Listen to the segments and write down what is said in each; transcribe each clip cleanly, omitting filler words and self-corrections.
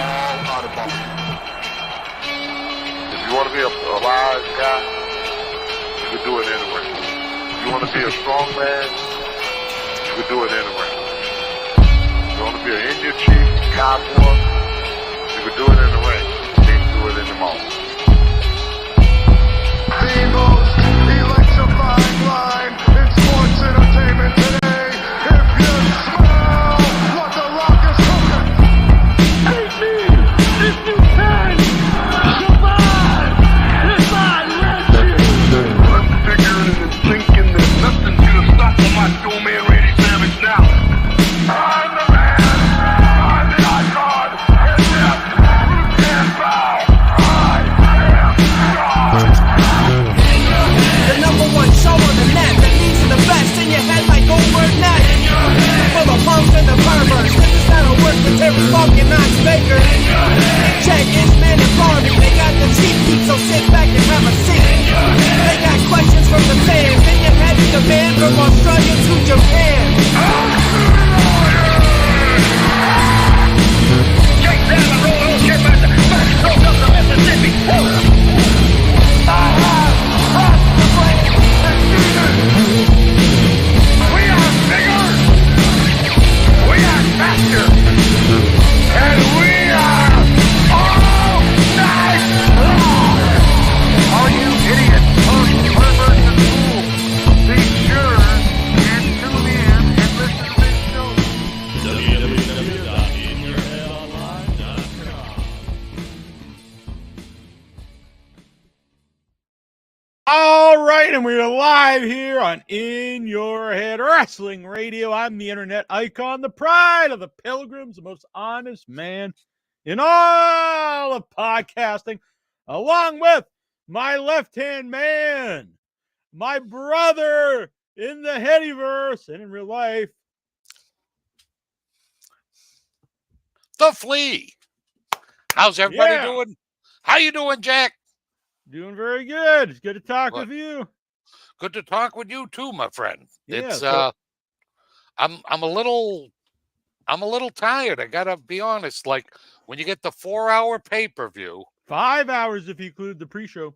all out of bounds. If you want to be a wise guy, you can do it anyway. If you want to be a strong man, you can do it anyway. If you want to be an Indian chief, cowboy, you can do it in the ring. You can't do it in the mall. The most electrifying line in sports entertainment today. If you smell what the Rock is cooking, beat me if you can. Survive if I let you. I'm figuring and thinking that nothing's gonna stop the Macho Man Randy Savage now. I'm the man. I'm the icon. And yes, you can bow. I am God. The number one show on the net that leaves the best in your head like Goldberg net. For the punks and the perverts, niggas that'll work with Terry Funk and Knox Baker. Check Ishman and Barbie, they got the cheap heat, so sit back and have a seat. They got questions from the fans, in your head is the man from Australia to Japan. Shake down the road, don't get back to up to Mississippi. We are bigger, we are faster, and we are all night long. All you idiots, punks, perverts, and fools, be sure and tune in and listen to this show. All right, and we're live here on In Your Head Wrestling Radio. I'm the internet icon, the pride of the pilgrims, the most honest man in all of podcasting, along with my left-hand man, my brother in the Headyverse and in real life, The Flea. How's everybody Yeah. doing? How you doing, Jack? doing very good. It's good to talk What? with you. Good to talk with you too, my friend. Yeah, It's so- I'm a little tired. I gotta be honest. Like when you get the 4-hour pay-per-view, 5 hours if you include the pre-show.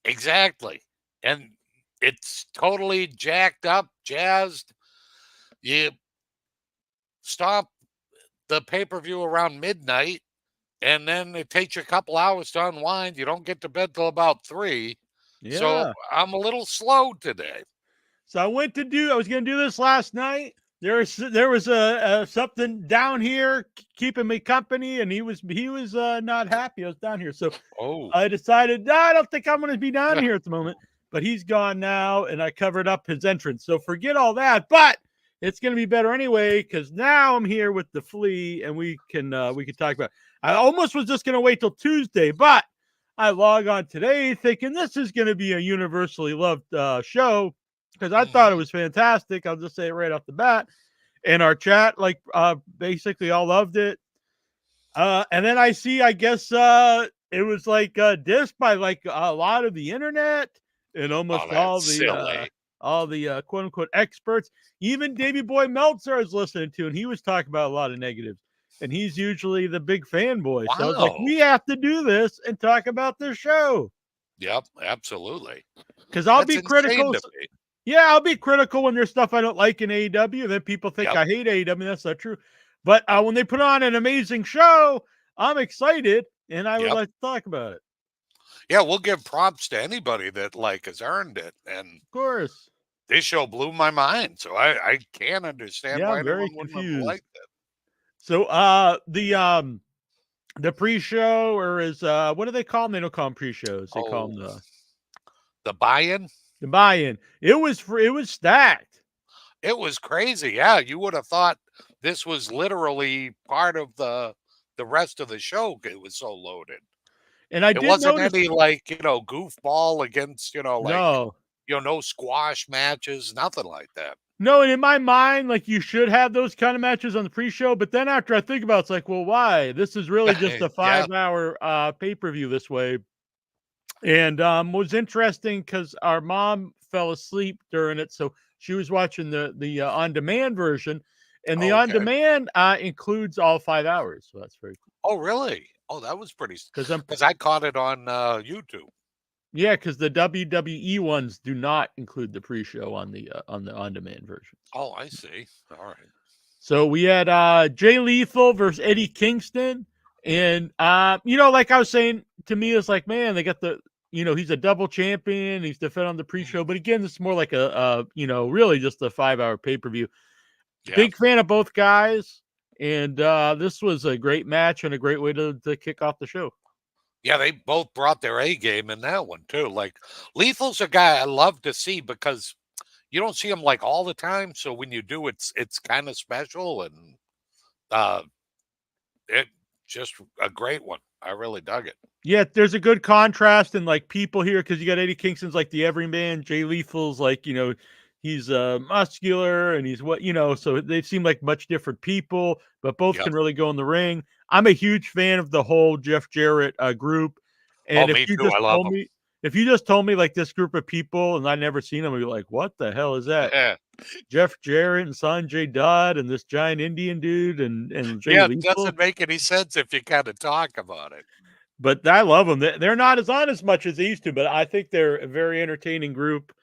exactly, and it's totally jacked up, jazzed. You stop the pay-per-view around midnight, and then it takes you a couple hours to unwind. You don't get to bed till about 3. Yeah. So I'm a little slow today. So I was going to do this last night. There was a something down here keeping me company, and he was not happy. I was down here, so Oh, I decided, no, I don't think I'm going to be down here at the moment. But he's gone now, and I covered up his entrance. So forget all that. But it's going to be better anyway because now I'm here with the Flea, and we can talk about it. I almost was just going to wait till Tuesday, but I log on today thinking this is going to be a universally loved show because I thought it was fantastic. I'll just say it right off the bat. And our chat, basically all loved it. And then I see, I guess it was like dissed by like a lot of the internet and almost silly. all the quote unquote experts. Even Davey Boy Meltzer I was listening to, and he was talking about a lot of negatives. And he's usually the big fanboy. So I was like, Wow. we have to do this and talk about this show. Yep, absolutely. Because I'll That's be critical. insane to me. Yeah, I'll be critical when there's stuff I don't like in AEW. Then people think Yep. I hate AEW. That's not true. But when they put on an amazing show, I'm excited, and I would Yep. like to talk about it. Yeah, we'll give props to anybody that has earned it. And Of course. this show blew my mind. So I can't understand Yeah, why I'm very anyone wouldn't have confused. liked it. So the pre-show, or is what do they call them? They don't call them pre-shows. They call them the buy-in. the buy-in. It was stacked. It was crazy. Yeah, you would have thought this was literally part of the rest of the show. It was so loaded. And I It did wasn't notice, any goofball against no. no squash matches, nothing like that. No, and in my mind, like you should have those kind of matches on the pre-show. But then after I think about it, it's like, well, why? This is really just a 5-hour pay-per-view this way. And was interesting because our mom fell asleep during it, so she was watching the on-demand version. And the Oh, okay. on-demand includes all 5 hours, so that's very cool. Oh, really? Oh, that was pretty. Because I'm Because I caught it on YouTube. Yeah, because the WWE ones do not include the pre-show on the on-demand versions. Oh, I see. All right. So we had Jay Lethal versus Eddie Kingston, and like I was saying, to me it's like, man, they got he's a double champion, he's defending on the pre-show, but again, it's more like a really just a 5-hour pay-per-view. Yeah. Big fan of both guys, and this was a great match and a great way to kick off the show. Yeah, they both brought their A game in that one too. Like Lethal's a guy I love to see because you don't see him like all the time. So when you do, it's kind of special, and it just a great one. I really dug it. Yeah, there's a good contrast in like people here because you got Eddie Kingston's like the everyman, Jay Lethal's like he's muscular and he's so they seem like much different people, but both Yep. can really go in the ring. I'm a huge fan of the whole Jeff Jarrett group, and Oh, me too. I love him. if you just told me like this group of people and I'd never seen them, I'd be like, what the hell is that? Yeah, Jeff Jarrett and Sanjay Dutt and this giant Indian dude and Jay yeah. It Lethal. doesn't make any sense if you kind of talk about it. But I love them. They're not as on as much as they used to, but I think they're a very entertaining group.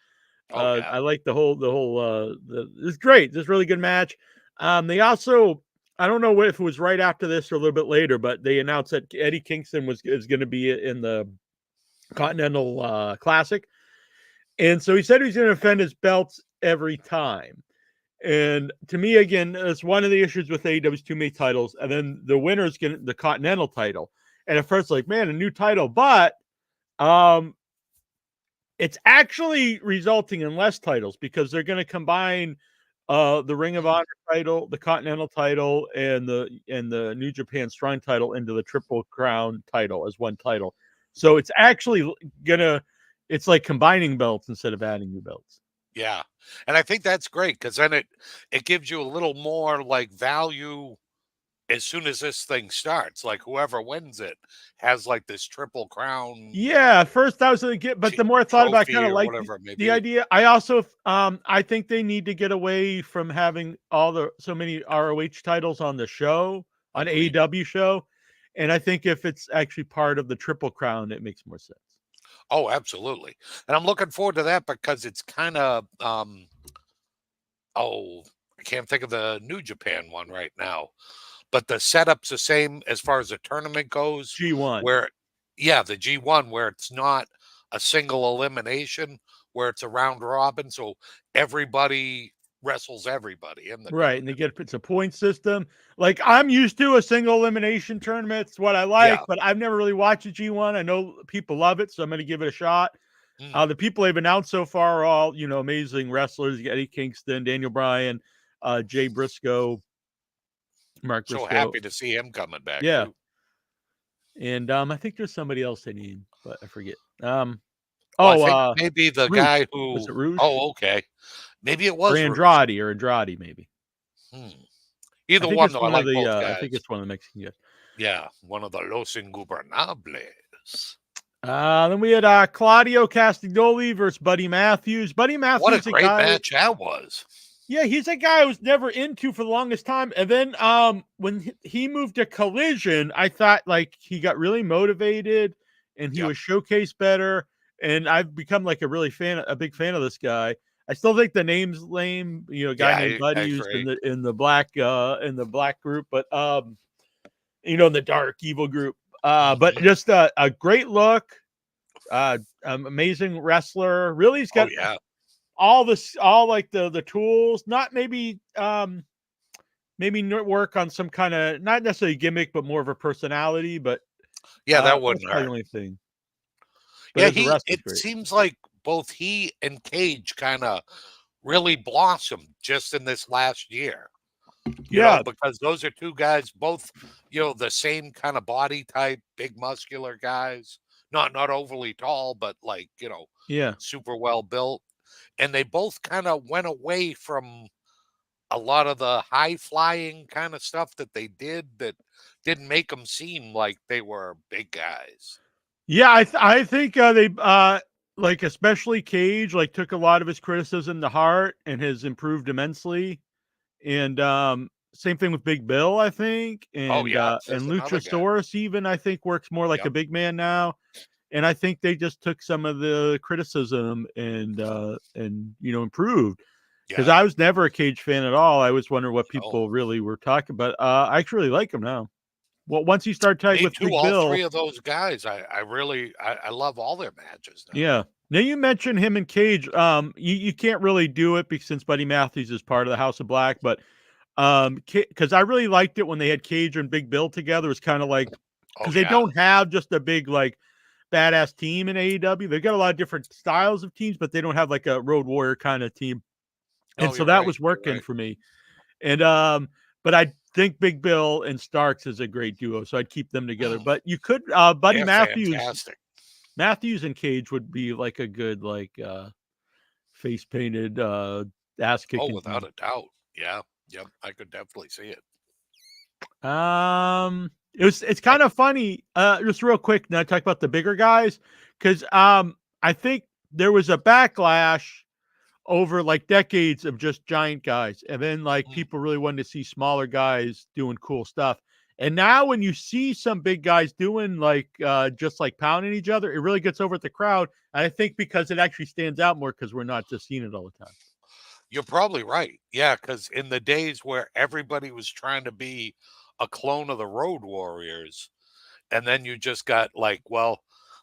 Oh, yeah. I like the whole. It's great. This is a really good match. They also, I don't know if it was right after this or a little bit later, but they announced that Eddie Kingston is going to be in the Continental Classic, and so he said he's going to defend his belts every time. And to me, again, it's one of the issues with AEW's too many titles, and then the winner's getting the Continental title. And at first, like, man, a new title, but it's actually resulting in less titles because they're going to combine the Ring of Honor title, the Continental title, and the New Japan Strong title into the Triple Crown title as one title. So it's actually it's like combining belts instead of adding new belts. Yeah, and I think that's great because then it gives you a little more like value as soon as this thing starts. Like whoever wins it has like this Triple Crown. Yeah, at first I was going to get, but the more I thought about, I kind of like the idea. I also, I think they need to get away from having so many ROH titles on the show, on AEW show, and I think if it's actually part of the Triple Crown, it makes more sense. Oh, absolutely, and I'm looking forward to that because it's kind of, I can't think of the New Japan one right now. But the setup's the same as far as the tournament goes. G1. The G1, where it's not a single elimination, where it's a round robin. So everybody wrestles everybody in the right. And it's a point system. Like I'm used to a single elimination tournament. It's what I like, but I've never really watched a G1. I know people love it, so I'm going to give it a shot. The people they've announced so far are all, amazing wrestlers. You got Eddie Kingston, Daniel Bryan, Jay Briscoe. Mark Briscoe. So happy to see him coming back. Yeah. Too. And I think there's somebody else they need, but I forget. I think maybe the Rouge. guy who Was it Rouge? Oh, okay. Maybe it was or Andrade, maybe. Either one though. I like both guys. I think it's one of the Mexican guys. Yeah, one of the Los Ingobernables. Then we had Claudio Castagnoli versus Buddy Matthews. Buddy Matthews, what a great match that was. Yeah, he's a guy I was never into for the longest time. And then when he moved to Collision, I thought like he got really motivated and he was showcased better. And I've become like a big fan of this guy. I still think the name's lame, guy named Buddy who's in the black group, but in the dark evil group. But just a great look, amazing wrestler. Really, he's got all like the tools, not maybe work on some kind of not necessarily gimmick, but more of a personality. But that wouldn't hurt. The only thing. But it seems like both he and Cage kind of really blossomed just in this last year. You know, because those are two guys, both the same kind of body type, big muscular guys, not overly tall, but like super well built. And they both kind of went away from a lot of the high flying kind of stuff that they did that didn't make them seem like they were big guys. Yeah, I think they like especially Cage took a lot of his criticism to heart and has improved immensely. and same thing with Big Bill, I think, and There's another guy. Luchasaurus even I think works more like a big man now, and I think they just took some of the criticism and improved. Because I was never a Cage fan at all. I was wondering what people really were talking about. I actually really like him now. Well, once you start tagging with Big all Bill, three of those guys, I really love all their matches now. yeah. Now you mentioned him and Cage. You can't really do it since Buddy Matthews is part of the House of Black, but because I really liked it when they had Cage and Big Bill together. It's kind of like because they don't have just a big like badass team in AEW. They've got a lot of different styles of teams, but they don't have like a Road Warrior kind of team. And so that was working for me. And but I think Big Bill and Starks is a great duo, so I'd keep them together. But you could Buddy Matthews and Cage would be like a good like face painted ass kicking. Oh, without a doubt. Yeah. Yep. I could definitely see it. It's kind of funny. Just real quick, now I talk about the bigger guys because I think there was a backlash over like decades of just giant guys, and then like people really wanted to see smaller guys doing cool stuff. And now when you see some big guys doing like just like pounding each other, it really gets over at the crowd. And I think because it actually stands out more because we're not just seeing it all the time. You're probably right. Yeah, because in the days where everybody was trying to be a clone of the Road Warriors, and then you just got like, well,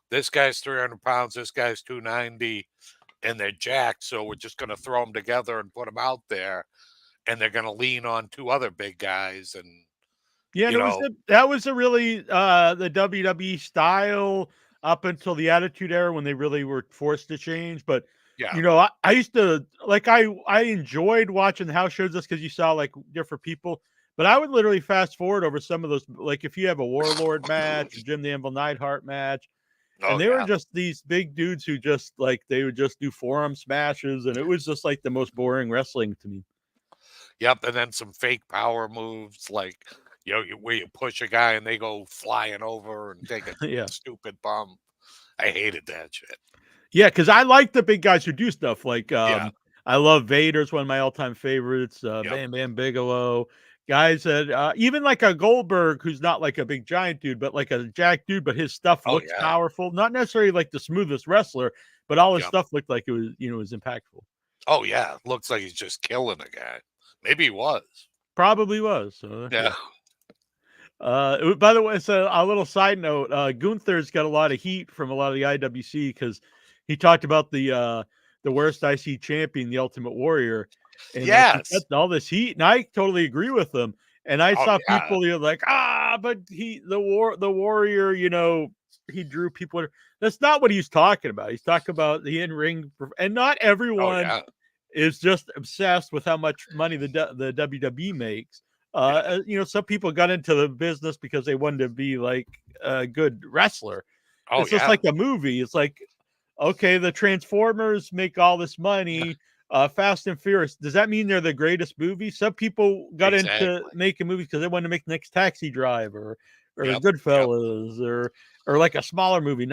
this guy's 300 pounds, this guy's 290, and they're jacked, so we're just going to throw them together and put them out there, and they're going to lean on two other big guys, and that was a really the WWE style up until the Attitude Era when they really were forced to change. But I used to like I enjoyed watching the house shows just because you saw like different people. But I would literally fast forward over some of those, like if you have a Warlord match, Jim the Anvil Neidhart match, and they were just these big dudes who just like they would just do forearm smashes, and it was just like the most boring wrestling to me. Yep, and then some fake power moves like where you push a guy and they go flying over and take a stupid bump. I hated that shit. Yeah, because I like the big guys who do stuff like I love Vader's one of my all-time favorites. Bam Bam Bigelow. Guys that even like a Goldberg, who's not like a big giant dude, but like a jack dude, but his stuff looks powerful. Not necessarily like the smoothest wrestler, but all his stuff looked like it was, was impactful. Oh yeah, looks like he's just killing a guy. Maybe he was. Probably was. So, yeah. By the way, so a little side note: Gunther's got a lot of heat from a lot of the IWC because he talked about the worst IC champion, the Ultimate Warrior. And like, all this heat, and I totally agree with them. And I saw people like, but the warrior, he drew people. That's not what he's talking about. He's talking about the in-ring, and not everyone is just obsessed with how much money the WWE makes. Some people got into the business because they wanted to be like a good wrestler. It's just like a movie. It's like, okay, the Transformers make all this money. Fast and Furious, does that mean they're the greatest movie? Some people got into making movies because they wanted to make the next Taxi Driver or Goodfellas or like a smaller movie.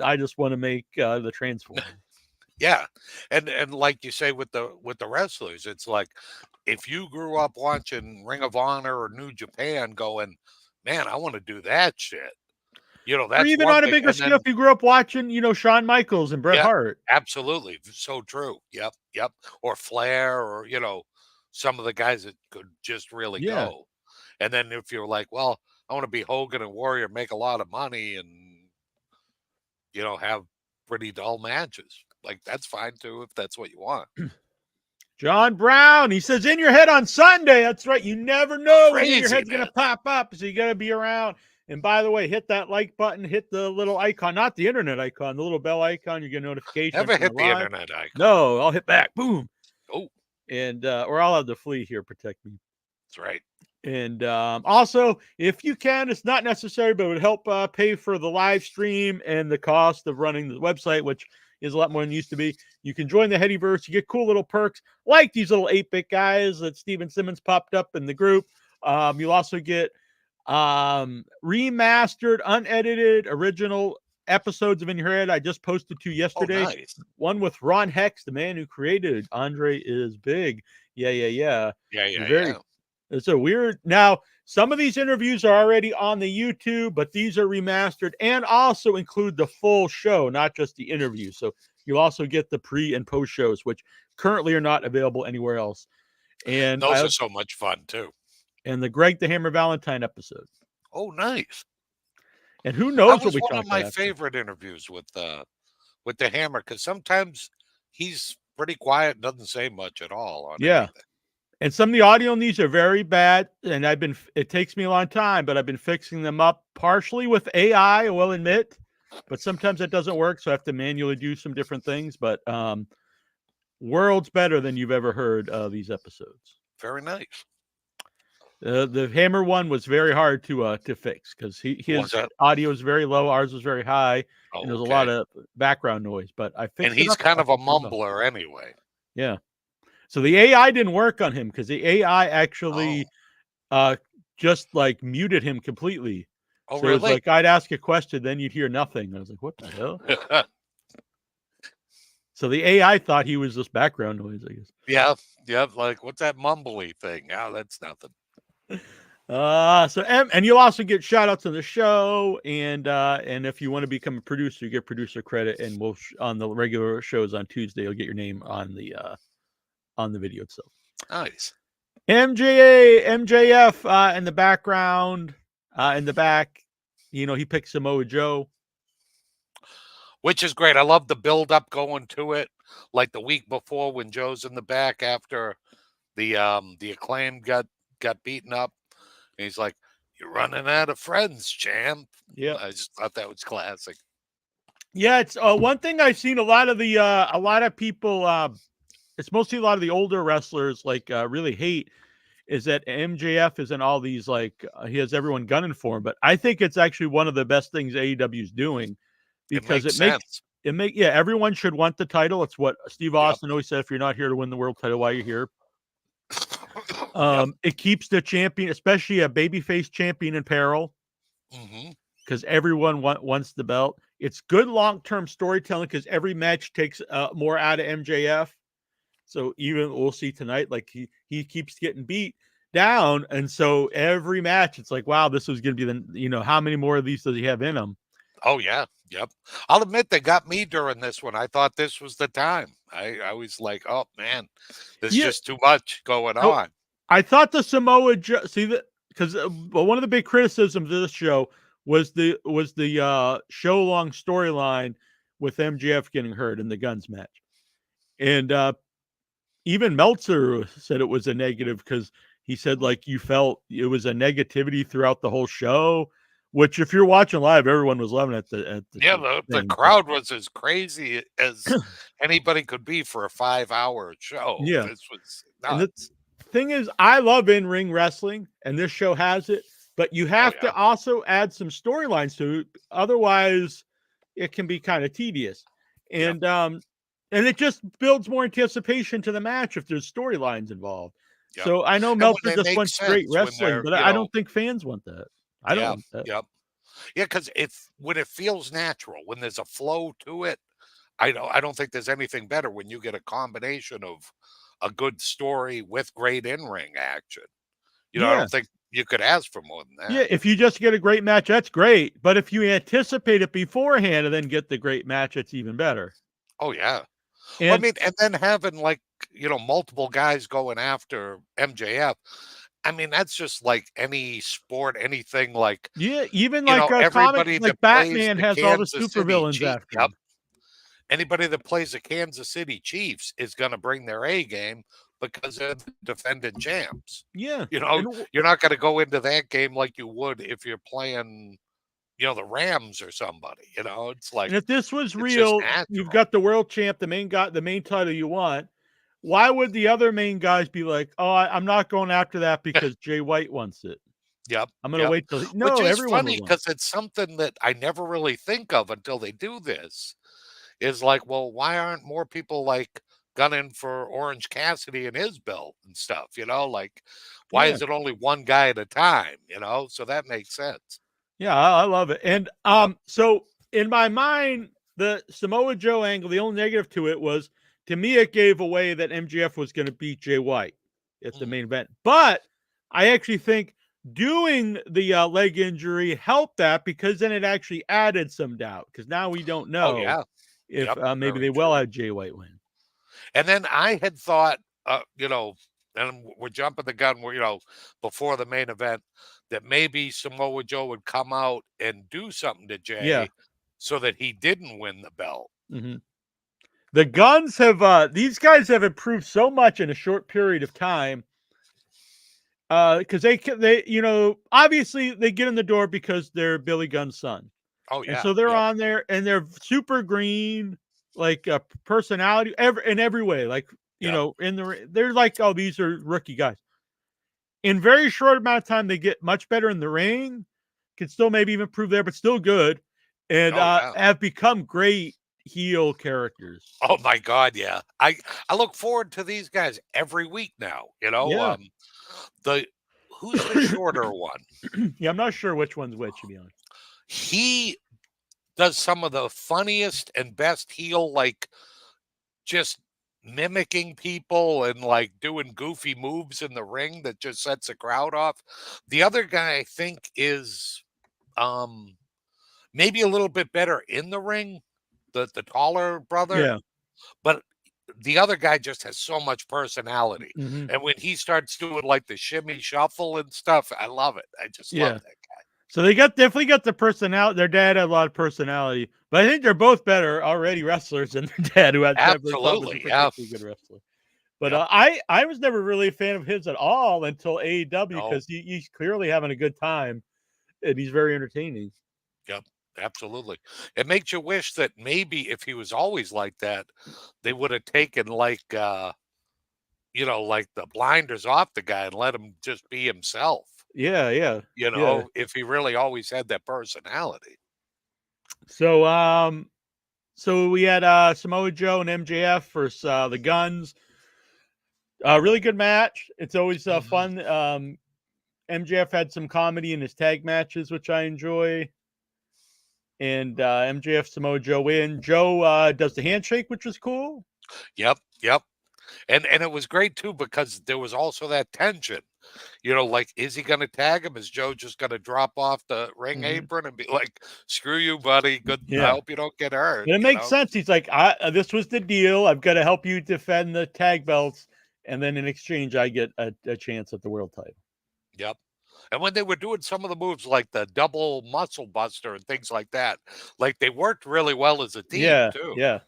I just want to make the Transformers. Yeah, and like you say with the wrestlers, it's like if you grew up watching Ring of Honor or New Japan, going, man, I want to do that shit. That's or even on a bigger scale. If you grew up watching, Shawn Michaels and Bret Hart. Absolutely, so true. Yep. Or Flair, or some of the guys that could just really go. And then if you're like, well, I want to be Hogan and Warrior, make a lot of money, and have pretty dull matches. Like that's fine too if that's what you want. John Brown, he says, in your head on Sunday. That's right. You never know when your head's going to pop up, so you got to be around. And by the way, hit that like button, hit the little icon, not the internet icon, the little bell icon. You get a notification. Never hit the internet icon. No, I'll hit back. Boom. Oh. And or I'll have the Flea here protect me. That's right. And also, if you can, it's not necessary, but it would help pay for the live stream and the cost of running the website, which is a lot more than it used to be. You can join the Headyverse. You get cool little perks like these little 8-bit guys that Steven Simmons popped up in the group. You'll also get remastered, unedited, original episodes of In Your Head. I just posted 2 yesterday. nice. One with Ron Hex, the man who created Andre is Big. Yeah. Yeah. It's a weird. Now, some of these interviews are already on the YouTube, but these are remastered and also include the full show, not just the interview. So you'll also get the pre and post shows, which currently are not available anywhere else. And Those are so much fun too. and the Greg the Hammer Valentine episode. Oh, nice. And who That knows what was we one talked of my about. favorite interviews with the Hammer, because sometimes he's pretty quiet, doesn't say much at all on anything. And some of the audio in these are very bad, and it takes me a long time, but I've been fixing them up partially with AI, I will admit, but sometimes that doesn't work, so I have to manually do some different things, but worlds better than you've ever heard these episodes. Very nice. The Hammer one was very hard to fix because his audio is very low, ours was very high, and there's a lot of background noise, but I fixed it. And he's kind of a mumbler anyway. Yeah. So the AI didn't work on him because the AI actually just like muted him completely. Oh, so really? It was like I'd ask a question, then you'd hear nothing. I was like, what the hell? So the AI thought he was just background noise, I guess. Yeah. Like, what's that mumbly thing? Oh, that's nothing. And you'll also get shout outs on the show, and if you want to become a producer, you get producer credit, and we'll on the regular shows on Tuesday, you'll get your name on the video itself. Nice. MJF in the background, in the back, he picks Samoa Joe, which is great. I love the build up going to it, like the week before when Joe's in the back after the Acclaim got beaten up, and he's like, "You're running out of friends, champ." Yeah, I just thought that was classic. Yeah, it's one thing I've seen a lot of people. It's mostly a lot of the older wrestlers really hate is that MJF is in all these he has everyone gunning for him, but I think it's actually one of the best things AEW is doing because it makes everyone should want the title. It's what Steve Austin always said: if you're not here to win the world title, why are you here? It keeps the champion, especially a babyface champion, in peril because everyone wants the belt. It's good long-term storytelling because every match takes more out of MJF. So even we'll see tonight, he keeps getting beat down, and so every match it's like, wow, this was going to be how many more of these does he have in him? Oh yeah, yep. I'll admit they got me during this one. I thought this was the time. I was like, oh man, there's just too much going on. I thought the Samoa Joe, because one of the big criticisms of this show was the show long storyline with MJF getting hurt in the Guns match, and even Meltzer said it was a negative because he said you felt it was a negativity throughout the whole show, which if you're watching live, everyone was loving it. The crowd was as crazy as anybody could be for a 5-hour show. Yeah. This was nuts. And the thing is, I love in-ring wrestling, and this show has it, but you have to also add some storylines to it. Otherwise, it can be kind of tedious. And it just builds more anticipation to the match if there's storylines involved. Yep. So I know Meltzer just wants great wrestling, but I don't think fans want that. I don't want that. Yep. Yeah, because when it feels natural, when there's a flow to it, I don't think there's anything better when you get a combination of a good story with great in-ring action. I don't think you could ask for more than that. Yeah, if you just get a great match, that's great. But if you anticipate it beforehand and then get the great match, it's even better. Oh yeah. And then having multiple guys going after MJF. I mean, that's just like any sport, anything even everybody comics, Batman has all the supervillains after him. Anybody that plays the Kansas City Chiefs is going to bring their A game because they're the defending champs. Yeah, you're not going to go into that game like you would if you're playing the Rams or somebody, it's like, and if this was real, you've got the world champ, the main title you want. Why would the other main guys be like, oh, I'm not going after that because Jay White wants it? Yep. I'm going to wait till Which is funny because it's something that I never really think of until they do this. Is like, well, why aren't more people gunning for Orange Cassidy and his belt and stuff? Why is it only one guy at a time? So that makes sense. Yeah, I love it. And so in my mind, the Samoa Joe angle, the only negative to it was, to me, it gave away that MJF was going to beat Jay White at the main event. But I actually think doing the leg injury helped that, because then it actually added some doubt, because now we don't Oh, know yeah. if Yep, maybe very they will true. have Jay White win. And then I had thought, and we're jumping the gun, before the main event, that maybe Samoa Joe would come out and do something to Yeah. Jay so that he didn't win the belt. Mm-hmm. The Guns have these guys have improved so much in a short period of time. Because they obviously they get in the door because they're Billy Gunn's son, Oh, and yeah. so they're Yep. on there, and they're super green, like personality, in every way. Like Yep. they're like, oh, these are rookie guys. In very short amount of time, they get much better in the ring. Can still maybe even improve there, but still good, and Oh, yeah. have become great heel characters. Oh, my God, yeah. I look forward to these guys every week now, Yeah. The who's the shorter one? Yeah, I'm not sure which one's which, to be honest. He does some of the funniest and best heel, like, just mimicking people and, like, doing goofy moves in the ring that just sets the crowd off. The other guy, I think, is, maybe a little bit better in the ring, the taller brother, Yeah. but the other guy just has so much personality, Mm-hmm. and when he starts doing, like, the shimmy shuffle and stuff, I love it. I just love Yeah. that guy. So they definitely got the personality. Their dad had a lot of personality, but I think they're both better already wrestlers than their dad, who I never thought was a Absolutely, yeah. particularly good wrestler. But Yep. I was never really a fan of his at all until AEW, No. because he's clearly having a good time, and he's very entertaining. Yep, absolutely. It makes you wish that maybe if he was always like that, they would have taken like the blinders off the guy and let him just be himself, Yeah, yeah. if he really always had that personality. So we had Samoa Joe and MJF versus the Guns. Really good match. It's always Mhm. fun. MJF had some comedy in his tag matches, which I enjoy. And MJF Samoa Joe win. Joe does the handshake, which was cool. Yep, yep. And it was great too because there was also that tension. Like, is he gonna tag him? Is Joe just gonna drop off the ring Mm-hmm. apron and be like, "Screw you, buddy. Good. I Yeah. hope you don't get hurt." And it makes sense. He's like, this was the deal. I've got to help you defend the tag belts. And then in exchange, I get a chance at the world title. Yep. And when they were doing some of the moves like the double muscle buster and things like that, like they worked really well as a team Yeah. too. Yeah.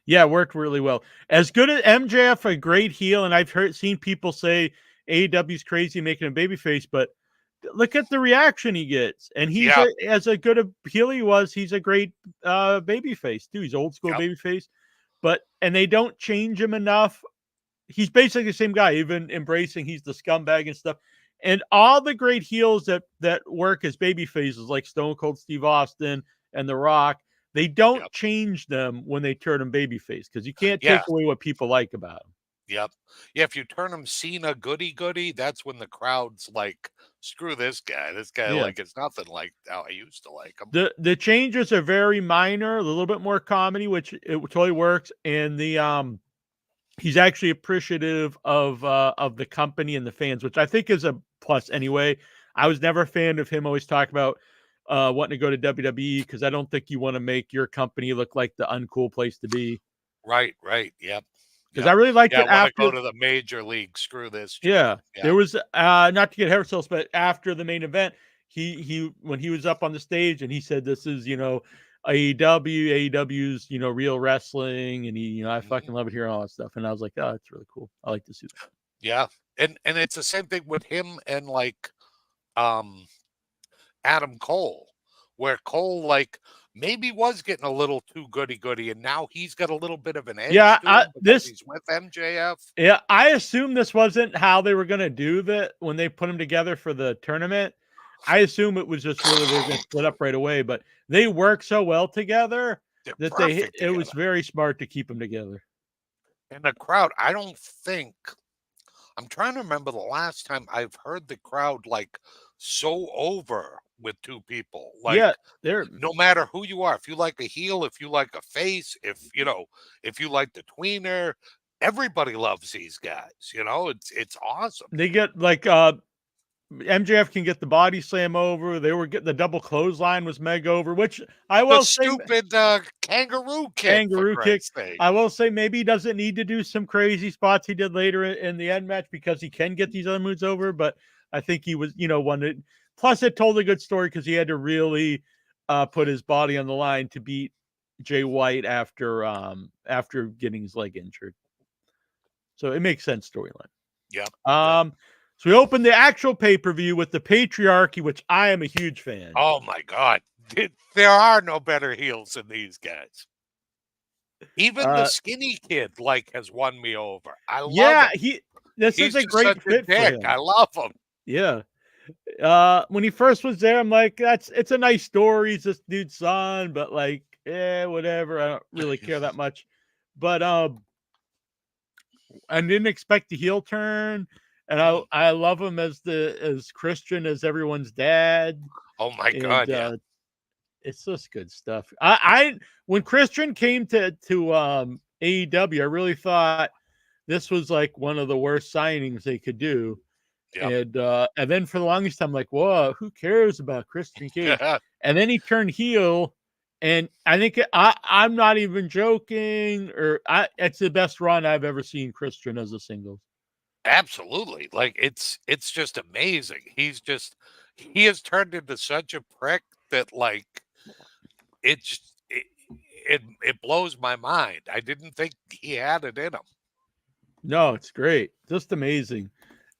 Yeah. It worked really well. As good as MJF, a great heel. And I've seen people say AEW's crazy making a babyface, but look at the reaction he gets. And he's Yeah. as a good a heel he was, he's a great babyface too. He's old school Yep. babyface, and they don't change him enough. He's basically the same guy, even embracing he's the scumbag and stuff. And all the great heels that work as baby faces, like Stone Cold Steve Austin and The Rock, they don't Yep. change them when they turn them babyface, because you can't Yeah. take away what people like about them. Yep. Yeah. If you turn him Cena goody goody, that's when the crowd's like, screw this guy. This guy, Yeah. like, it's nothing like how I used to like him. The changes are very minor, a little bit more comedy, which it totally works. And he's actually appreciative of the company and the fans, which I think is a plus anyway. I was never a fan of him always talking about wanting to go to WWE, because I don't think you want to make your company look like the uncool place to be. Right. Right. Yep. Because Yep. I really liked Yeah. I it want to after. go to the major league. Screw this Yeah, joint. Yeah. there was not to get hair sales, but after the main event, he when he was up on the stage and he said, "This is AEW's real wrestling," and I Mhm. fucking love it here and all that stuff. And I was like, oh, that's really cool. I like to see that. Yeah. And it's the same thing with him and like um Adam Cole, where Cole, like, maybe was getting a little too goody goody, and now he's got a little bit of an edge Yeah, to him because he's with MJF. yeah, I assume this wasn't how they were gonna do that when they put them together for the tournament. I assume it was just really they were gonna split up right away, but they work so well together They're that perfect it was together. very smart to keep them together. And the crowd, I don't think I'm trying to remember the last time I've heard the crowd like so over with two people. Yeah, Like, they're no matter who you are, if you like a heel, if you like a face, if if you like the tweener, everybody loves these guys. It's awesome. they get like MJF can get the body slam over. They were getting the double clothesline was mega over, which I The will say stupid kangaroo kick, for kangaroo kick. Christ's sake. I will say maybe he doesn't need to do some crazy spots he did later in the end match because he can get these other moves over. But I think he was, wanted. Plus, it told a good story because he had to really put his body on the line to beat Jay White after getting his leg injured. So it makes sense storyline. Yep. So we opened the actual pay-per-view with the Patriarchy, which I am a huge fan. Oh my God. There are no better heels than these guys. Even the skinny kid has won me over. I love him. This He's is a just great such fit for dick. him. I love him. Yeah. When he first was there, I'm like, it's a nice story. He's this dude's son, but whatever. I don't really care that much. But I didn't expect the heel turn, and I love him as Christian, as everyone's dad. Oh my God, yeah. It's just good stuff. I when Christian came to AEW, I really thought this was like one of the worst signings they could do. Yep. And then for the longest time, like, whoa, who cares about Christian Cage? And then he turned heel, and I think I'm not even joking, it's the best run I've ever seen Christian as a singles. Absolutely. It's just amazing. He has turned into such a prick that it blows my mind. I didn't think he had it in him. No, it's great. Just amazing.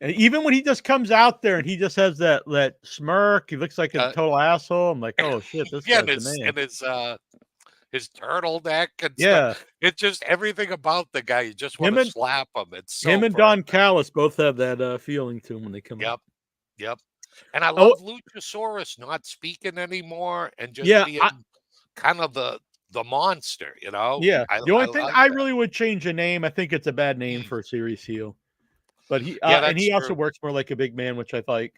And even when he just comes out there and he just has that smirk, he looks like a total asshole. I'm like, oh shit, this guy's the man. And his turtleneck and Yeah. stuff. It's just everything about the guy. You just want to slap him. It's so him and perfect. Don Callis both have that feeling to him when they come out. Yep. And I love Luchasaurus not speaking anymore and just being kind of the monster, Yeah. The only thing I really would change the name. I think it's a bad name for a series heel. But he also works more like a big man, which I like.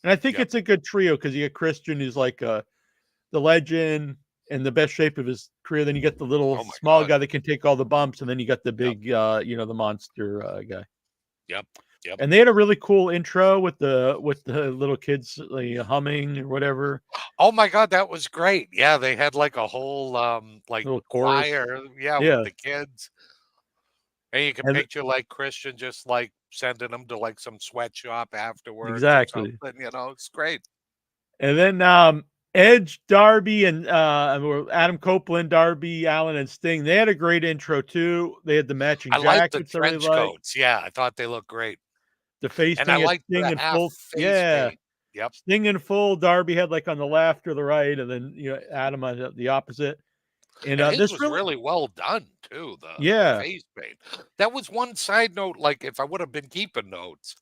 And I think it's a good trio because you get Christian, who's like the legend and the best shape of his career. Then you get the little small guy that can take all the bumps, and then you got the big, the monster guy. Yep. And they had a really cool intro with the little kids humming or whatever. Oh my God, that was great. Yeah, they had like a whole little choir, with the kids. And you can picture Christian just sending them to some sweatshop afterwards. Exactly. It's great. And then Edge, Darby, and Adam Copeland, Darby, Allin, and Sting. They had a great intro too. They had the matching jackets. I like the trench coats. Yeah, I thought they looked great. The face and thing, I like Sting the in half full. face paint. Yep. Sting in full. Darby had on the left or the right, and then Adam on the opposite. And this was really well done too. The face paint. That was one side note. If I would have been keeping notes,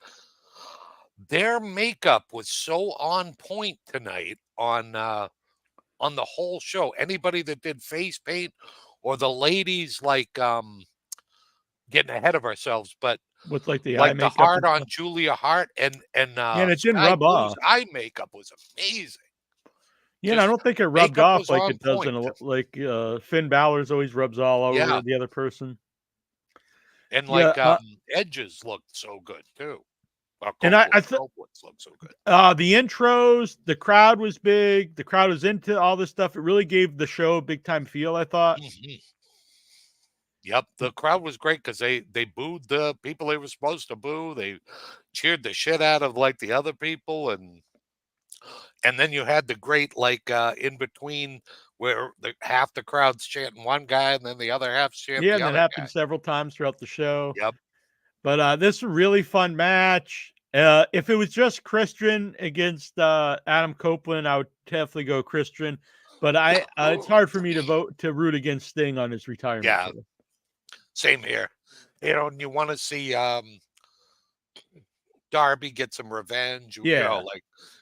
their makeup was so on point tonight on the whole show. Anybody that did face paint, or the ladies getting ahead of ourselves, but with the eye makeup, the heart on Julia Hart and and it didn't rub off. Eye makeup was amazing. Yeah, I don't think it rubbed off like it does in Finn Balor's always rubs all over the other person. And Edges looked so good too. And I thought looked so good. The intros, the crowd was big. The crowd was into all this stuff. It really gave the show a big time feel, I thought. Mm-hmm. Yep, the crowd was great because they booed the people they were supposed to boo. They cheered the shit out of the other people, and then you had the great in between where half the crowd's chanting one guy and then the other half's chanting the other guy. Yeah, and that happened several times throughout the show. Yep. But this is a really fun match. If it was just Christian against Adam Copeland, I would definitely go Christian. But it's hard for me to root against Sting on his retirement. Yeah, same here. And you want to see Darby get some revenge. Yeah.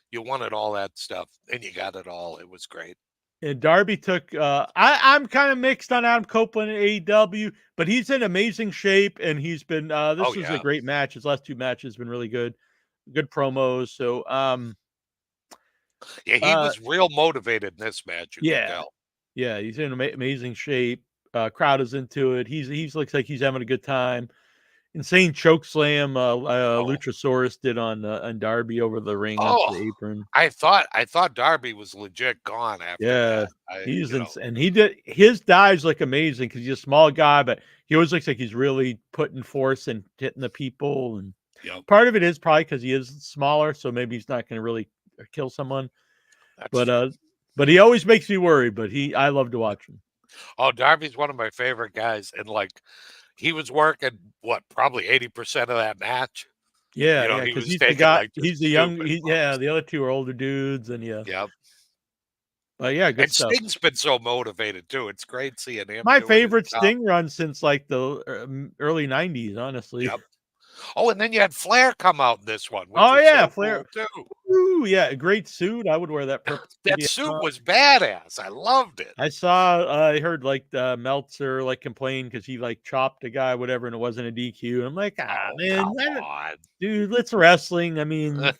You wanted all that stuff, and you got it all. It was great. And Darby took I'm kind of mixed on Adam Copeland at AEW, but he's in amazing shape, and he's been this was a great match. His last two matches have been really good promos. So Yeah, he Uh, was real motivated in this match. You could yeah, tell. yeah, he's in amazing shape. Crowd is into it. He's looks like he's having a good time. Insane choke slam. Oh, Luchasaurus did on Darby over the ring into oh, the apron. I thought Darby was legit gone after Yeah, that. he's and he did his dives like amazing because he's a small guy, but he always looks like he's really putting force and hitting the people. And Yep, part of it is probably because he is smaller, so maybe he's not going to really kill someone. that's But true. but he always makes me worry. But I love to watch him. Oh, Darby's one of my favorite guys, and like he was working what probably 80% of that match. Yeah, You know, yeah, he because was he's the taking guy. like just He's the young. stupid Yeah, bumps. the other two are older dudes, and yeah, Yep. but yeah, good And stuff. Sting's been so motivated too. It's great seeing him My doing his favorite stuff. Sting run since like the early '90s, honestly. Yep. Oh, and then you had Flair come out in this one, which Oh was yeah, so Flair. cool too. Ooh, yeah, great suit. I would wear that purple That hoodie. suit was badass. I loved it. I heard like Meltzer like complain because he like chopped a guy, whatever, and it wasn't a DQ. And I'm like, Oh, man, come on. dude, it's wrestling. I mean, it's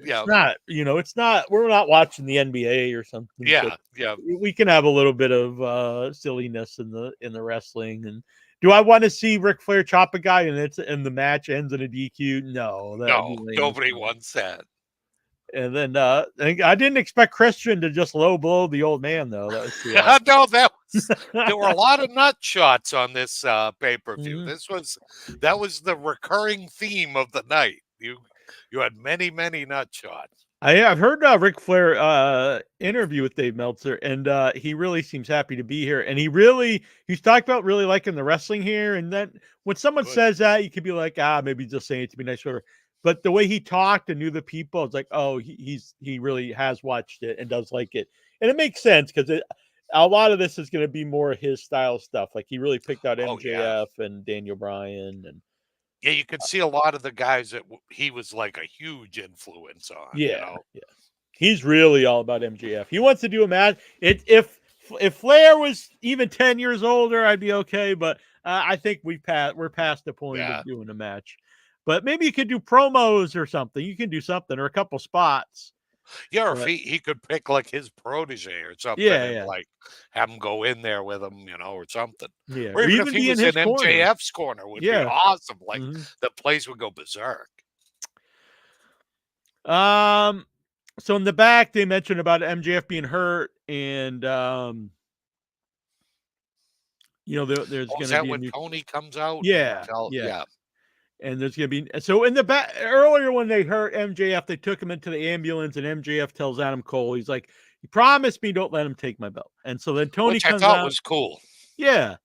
Yeah. not, it's not. We're not watching the NBA or something, so Yeah. Yeah. we can have a little bit of silliness in the wrestling. And do I want to see Ric Flair chop a guy and the match ends in a DQ? No, that would be No, lame as nobody fuck. wants that. And then I didn't expect Christian to just low blow the old man though. That was too No, awesome. there were a lot of nut shots on this pay-per-view. Mhm. That was the recurring theme of the night. You had many nut shots. I've heard Ric Flair interview with Dave Meltzer, and he really seems happy to be here. And he's talked about really liking the wrestling here. And then when someone Good. says that, you could be like, maybe just saying it to be nice, whatever. But the way he talked and knew the people, it's like, oh, he really has watched it and does like it, and it makes sense because a lot of this is going to be more his style stuff. Like he really picked out Oh yeah. MJF and Daniel Bryan, and Yeah, you could see a lot of the guys that he was like a huge influence on, you yeah, know. yeah. He's really all about MJF. He wants to do a match. If Flair was even 10 years older, I'd be okay. But I think we're past the point Yeah. of doing a match. But maybe you could do promos or something. You can do something or a couple spots. Yeah, or if But he could pick like his protege or something yeah, and yeah, like have him go in there with him, you know, or something. yeah. Or Or even if even he be in was in his corner. MJF's corner would be Yeah. awesome. Like Mhm. the place would go berserk. So in the back, they mentioned about MJF being hurt, and there's Oh, is going to that be a when new. Tony comes out and Yeah, yeah. yeah. And there's going to be so in the back earlier when they hurt MJF, they took him into the ambulance, and MJF tells Adam Cole, he's like, "You promised me, don't let him take my belt." And so then Tony Which I comes thought out, was cool. yeah.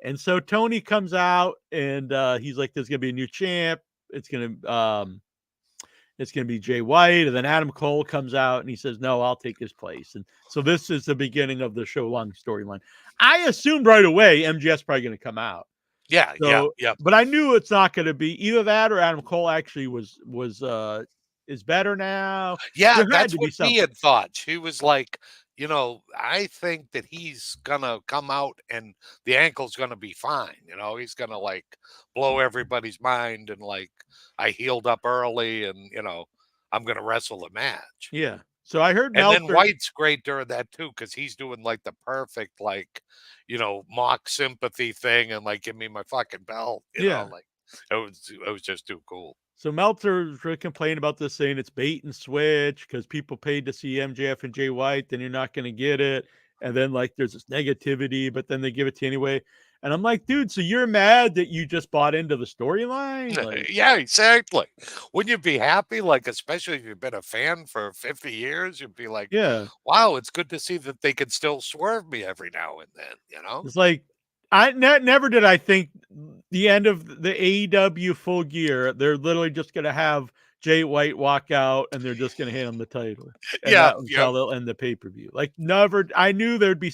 And so Tony comes out, and he's like, "There's going to be a new champ. It's going to be Jay White." And then Adam Cole comes out, and he says, "No, I'll take his place." And so this is the beginning of the show long storyline. I assumed right away MJF's probably going to come out. Yeah, So, yeah. but I knew it's not going to be either that or Adam Cole actually is better now. Yeah, There had that's to be what Mia something. had thought. She was like, you know, I think that he's gonna come out and the ankle's gonna be fine. You know, he's gonna like blow everybody's mind and like I healed up early and I'm gonna wrestle the match. Yeah. So I heard And then Meltzer. White's great during that too, because he's doing like the perfect like, mock sympathy thing and like give me my fucking belt, Yeah. like it was just too cool. So Meltzer's really complaining about this, saying it's bait and switch because people paid to see MJF and Jay White, then you're not going to get it. And then like there's this negativity, but then they give it to you anyway. And I'm like, dude, so you're mad that you just bought into the storyline? Like, Yeah, exactly. Wouldn't you be happy? Like, especially if you've been a fan for 50 years, you'd be like, yeah. wow, it's good to see that they can still swerve me every now and then. It's like never did I think the end of the AEW Full Gear, they're literally just going to have Jay White walk out and they're just going to hand him the title, and Yeah, that was yeah. how they'll end the pay-per-view. Like never, I knew there'd be.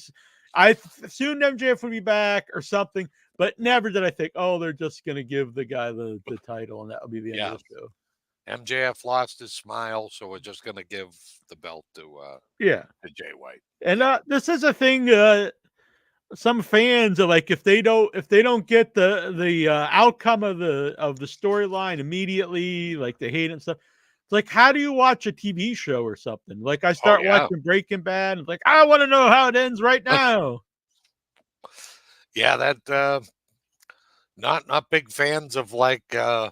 I assumed MJF would be back or something, but never did I think, oh, they're just going to give the guy the title and that would be the end Yeah. of the show. MJF lost his smile, so we're just going to give the belt to Jay White. And this is a thing. Some fans are like, if they don't get the outcome of the storyline immediately, like they hate it and stuff. It's like, how do you watch a TV show or something? Like, I start yeah. watching Breaking Bad, and it's like, I want to know how it ends right now. Yeah, that not big fans of like uh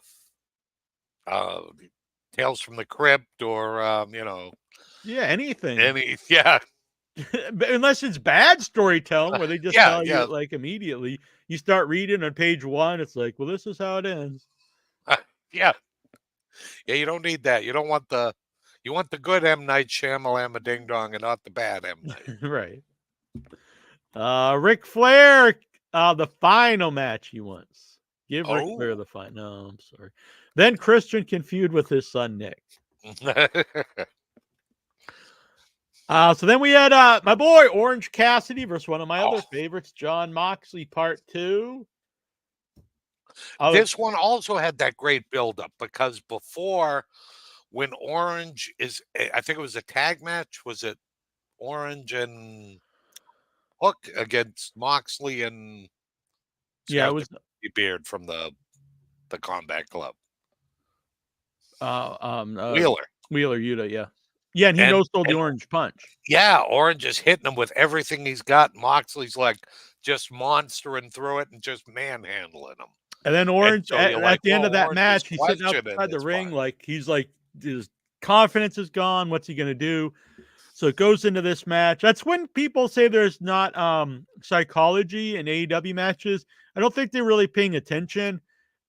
Tales from the Crypt or Yeah, anything. yeah. Unless it's bad storytelling where they just Yeah, tell you yeah. like immediately. You start reading on page 1, it's like, well, this is how it ends. Yeah. Yeah, you don't need that. You want the good M. Night Shyamalan Ding Dong and not the bad M. Night. Right. Ric Flair, the final match he wants. Give Ric Flair Oh. the final. No, I'm sorry. Then Christian can feud with his son Nick. So then we had my boy Orange Cassidy versus one of my other favorites, John Moxley, Part 2. This one also had that great buildup because before, when Orange I think it was a tag match. Was it Orange and Hook against Moxley and Yeah, it Scott was Beard from the Combat Club? Wheeler Yuta, yeah. Yeah, and he And- no-sold the and- Orange Punch. Yeah, Orange is hitting him with everything he's got. Moxley's like just monstering through it and just manhandling him. And then Orange, so you're at like, the end well, of that Orange is match, he's sitting questioning outside the his ring, fun. like he's like his confidence is gone. What's he gonna do? So it goes into this match. That's when people say there's not psychology in AEW matches. I don't think they're really paying attention.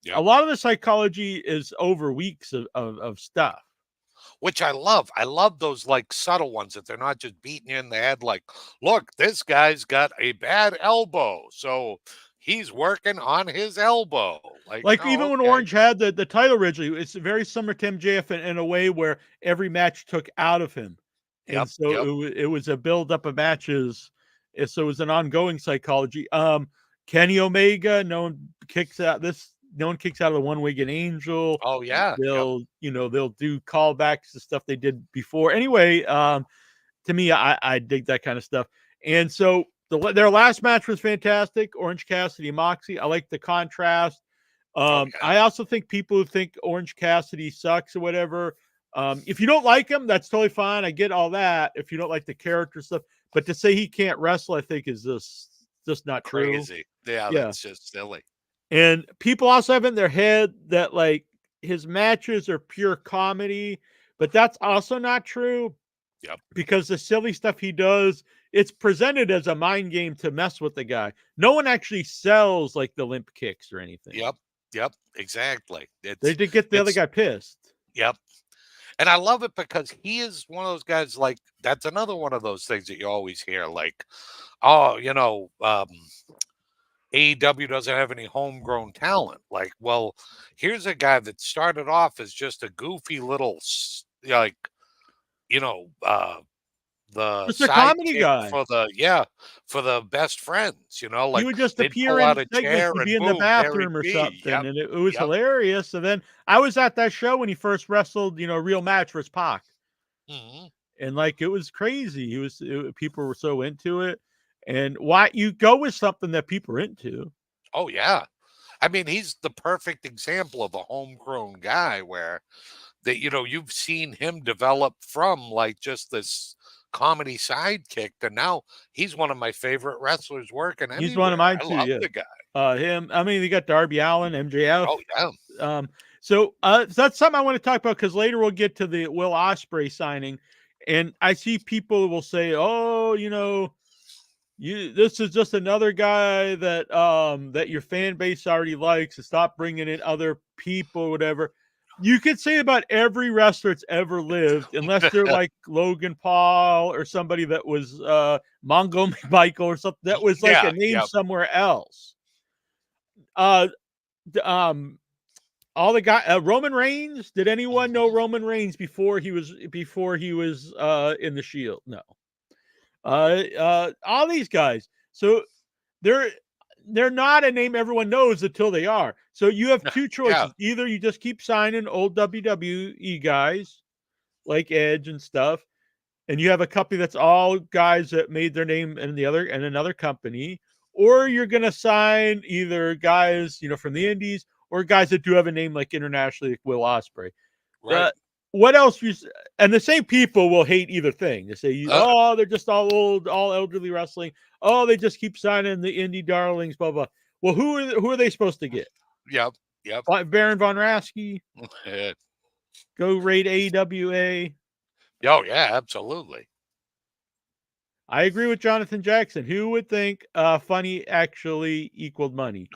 Yep. A lot of the psychology is over weeks of stuff. Which I love. I love those like subtle ones that they're not just beating you in the head like, look, this guy's got a bad elbow, so he's working on his elbow. Like no, Even when okay. Orange had the title originally, it's very similar to MJF in a way where every match took out of him. And so it was a build up of matches. So it was an ongoing psychology. Kenny Omega, no one kicks out of the one-winged angel. Oh yeah. They'll do callbacks to stuff they did before. Anyway, to me, I dig that kind of stuff. And so their last match was fantastic. Orange Cassidy, Moxley. I like the contrast. I also think people who think Orange Cassidy sucks or whatever, if you don't like him, that's totally fine. I get all that. If you don't like the character stuff, but to say he can't wrestle, I think is just not crazy. true. Yeah, that's just silly. And people also have in their head that like his matches are pure comedy, but that's also not true. Yep. Because the silly stuff he does, it's presented as a mind game to mess with the guy. No one actually sells like the limp kicks or anything. Yep, exactly. They did get the other guy pissed. Yep. And I love it because he is one of those guys, like, that's another one of those things that you always hear, like, oh, AEW doesn't have any homegrown talent. Like, well, here's a guy that started off as just a goofy little, like, the Just a comedy guy for the best friends, like he would just they'd appear pull in out a segments chair and and be in the boom, there he'd bathroom or be. something, Yep. and it was hilarious. And then I was at that show when he first wrestled, real match versus Pac, and like it was crazy. People were so into it, and why you go with something that people are into. Oh yeah, I mean he's the perfect example of a homegrown guy where that you've seen him develop from like just this comedy sidekick to now he's one of my favorite wrestlers working anywhere. He's one of mine I too. love Yeah, the guy. him. I mean, you got Darby Allin, MJF. Oh yeah. So that's something I want to talk about because later we'll get to the Will Ospreay signing, and I see people will say, "Oh, this is just another guy that your fan base already likes. So stop bringing in other people, whatever." You could say about every wrestler that's ever lived, unless they're like Logan Paul or somebody that was Mongo Michael or something that was like a name somewhere else. All the guy Roman Reigns. Did anyone know Roman Reigns before he was in the Shield? No. All these guys. So they're not a name everyone knows until they are. So you have two choices. Yeah. Either you just keep signing old WWE guys like Edge and stuff, and you have a company that's all guys that made their name in another company, or you're gonna sign either guys from the indies or guys that do have a name like internationally, like Will Ospreay. Right. what else and the same people will hate either thing. They say, oh, they're just all old, all elderly wrestling. Oh, they just keep signing the indie darlings, blah blah. Well, who are they supposed to get? Yep. Baron von Raschke. Go raid AEWA. Oh yeah, absolutely. I agree with Jonathan Jackson. Who would think funny actually equaled money?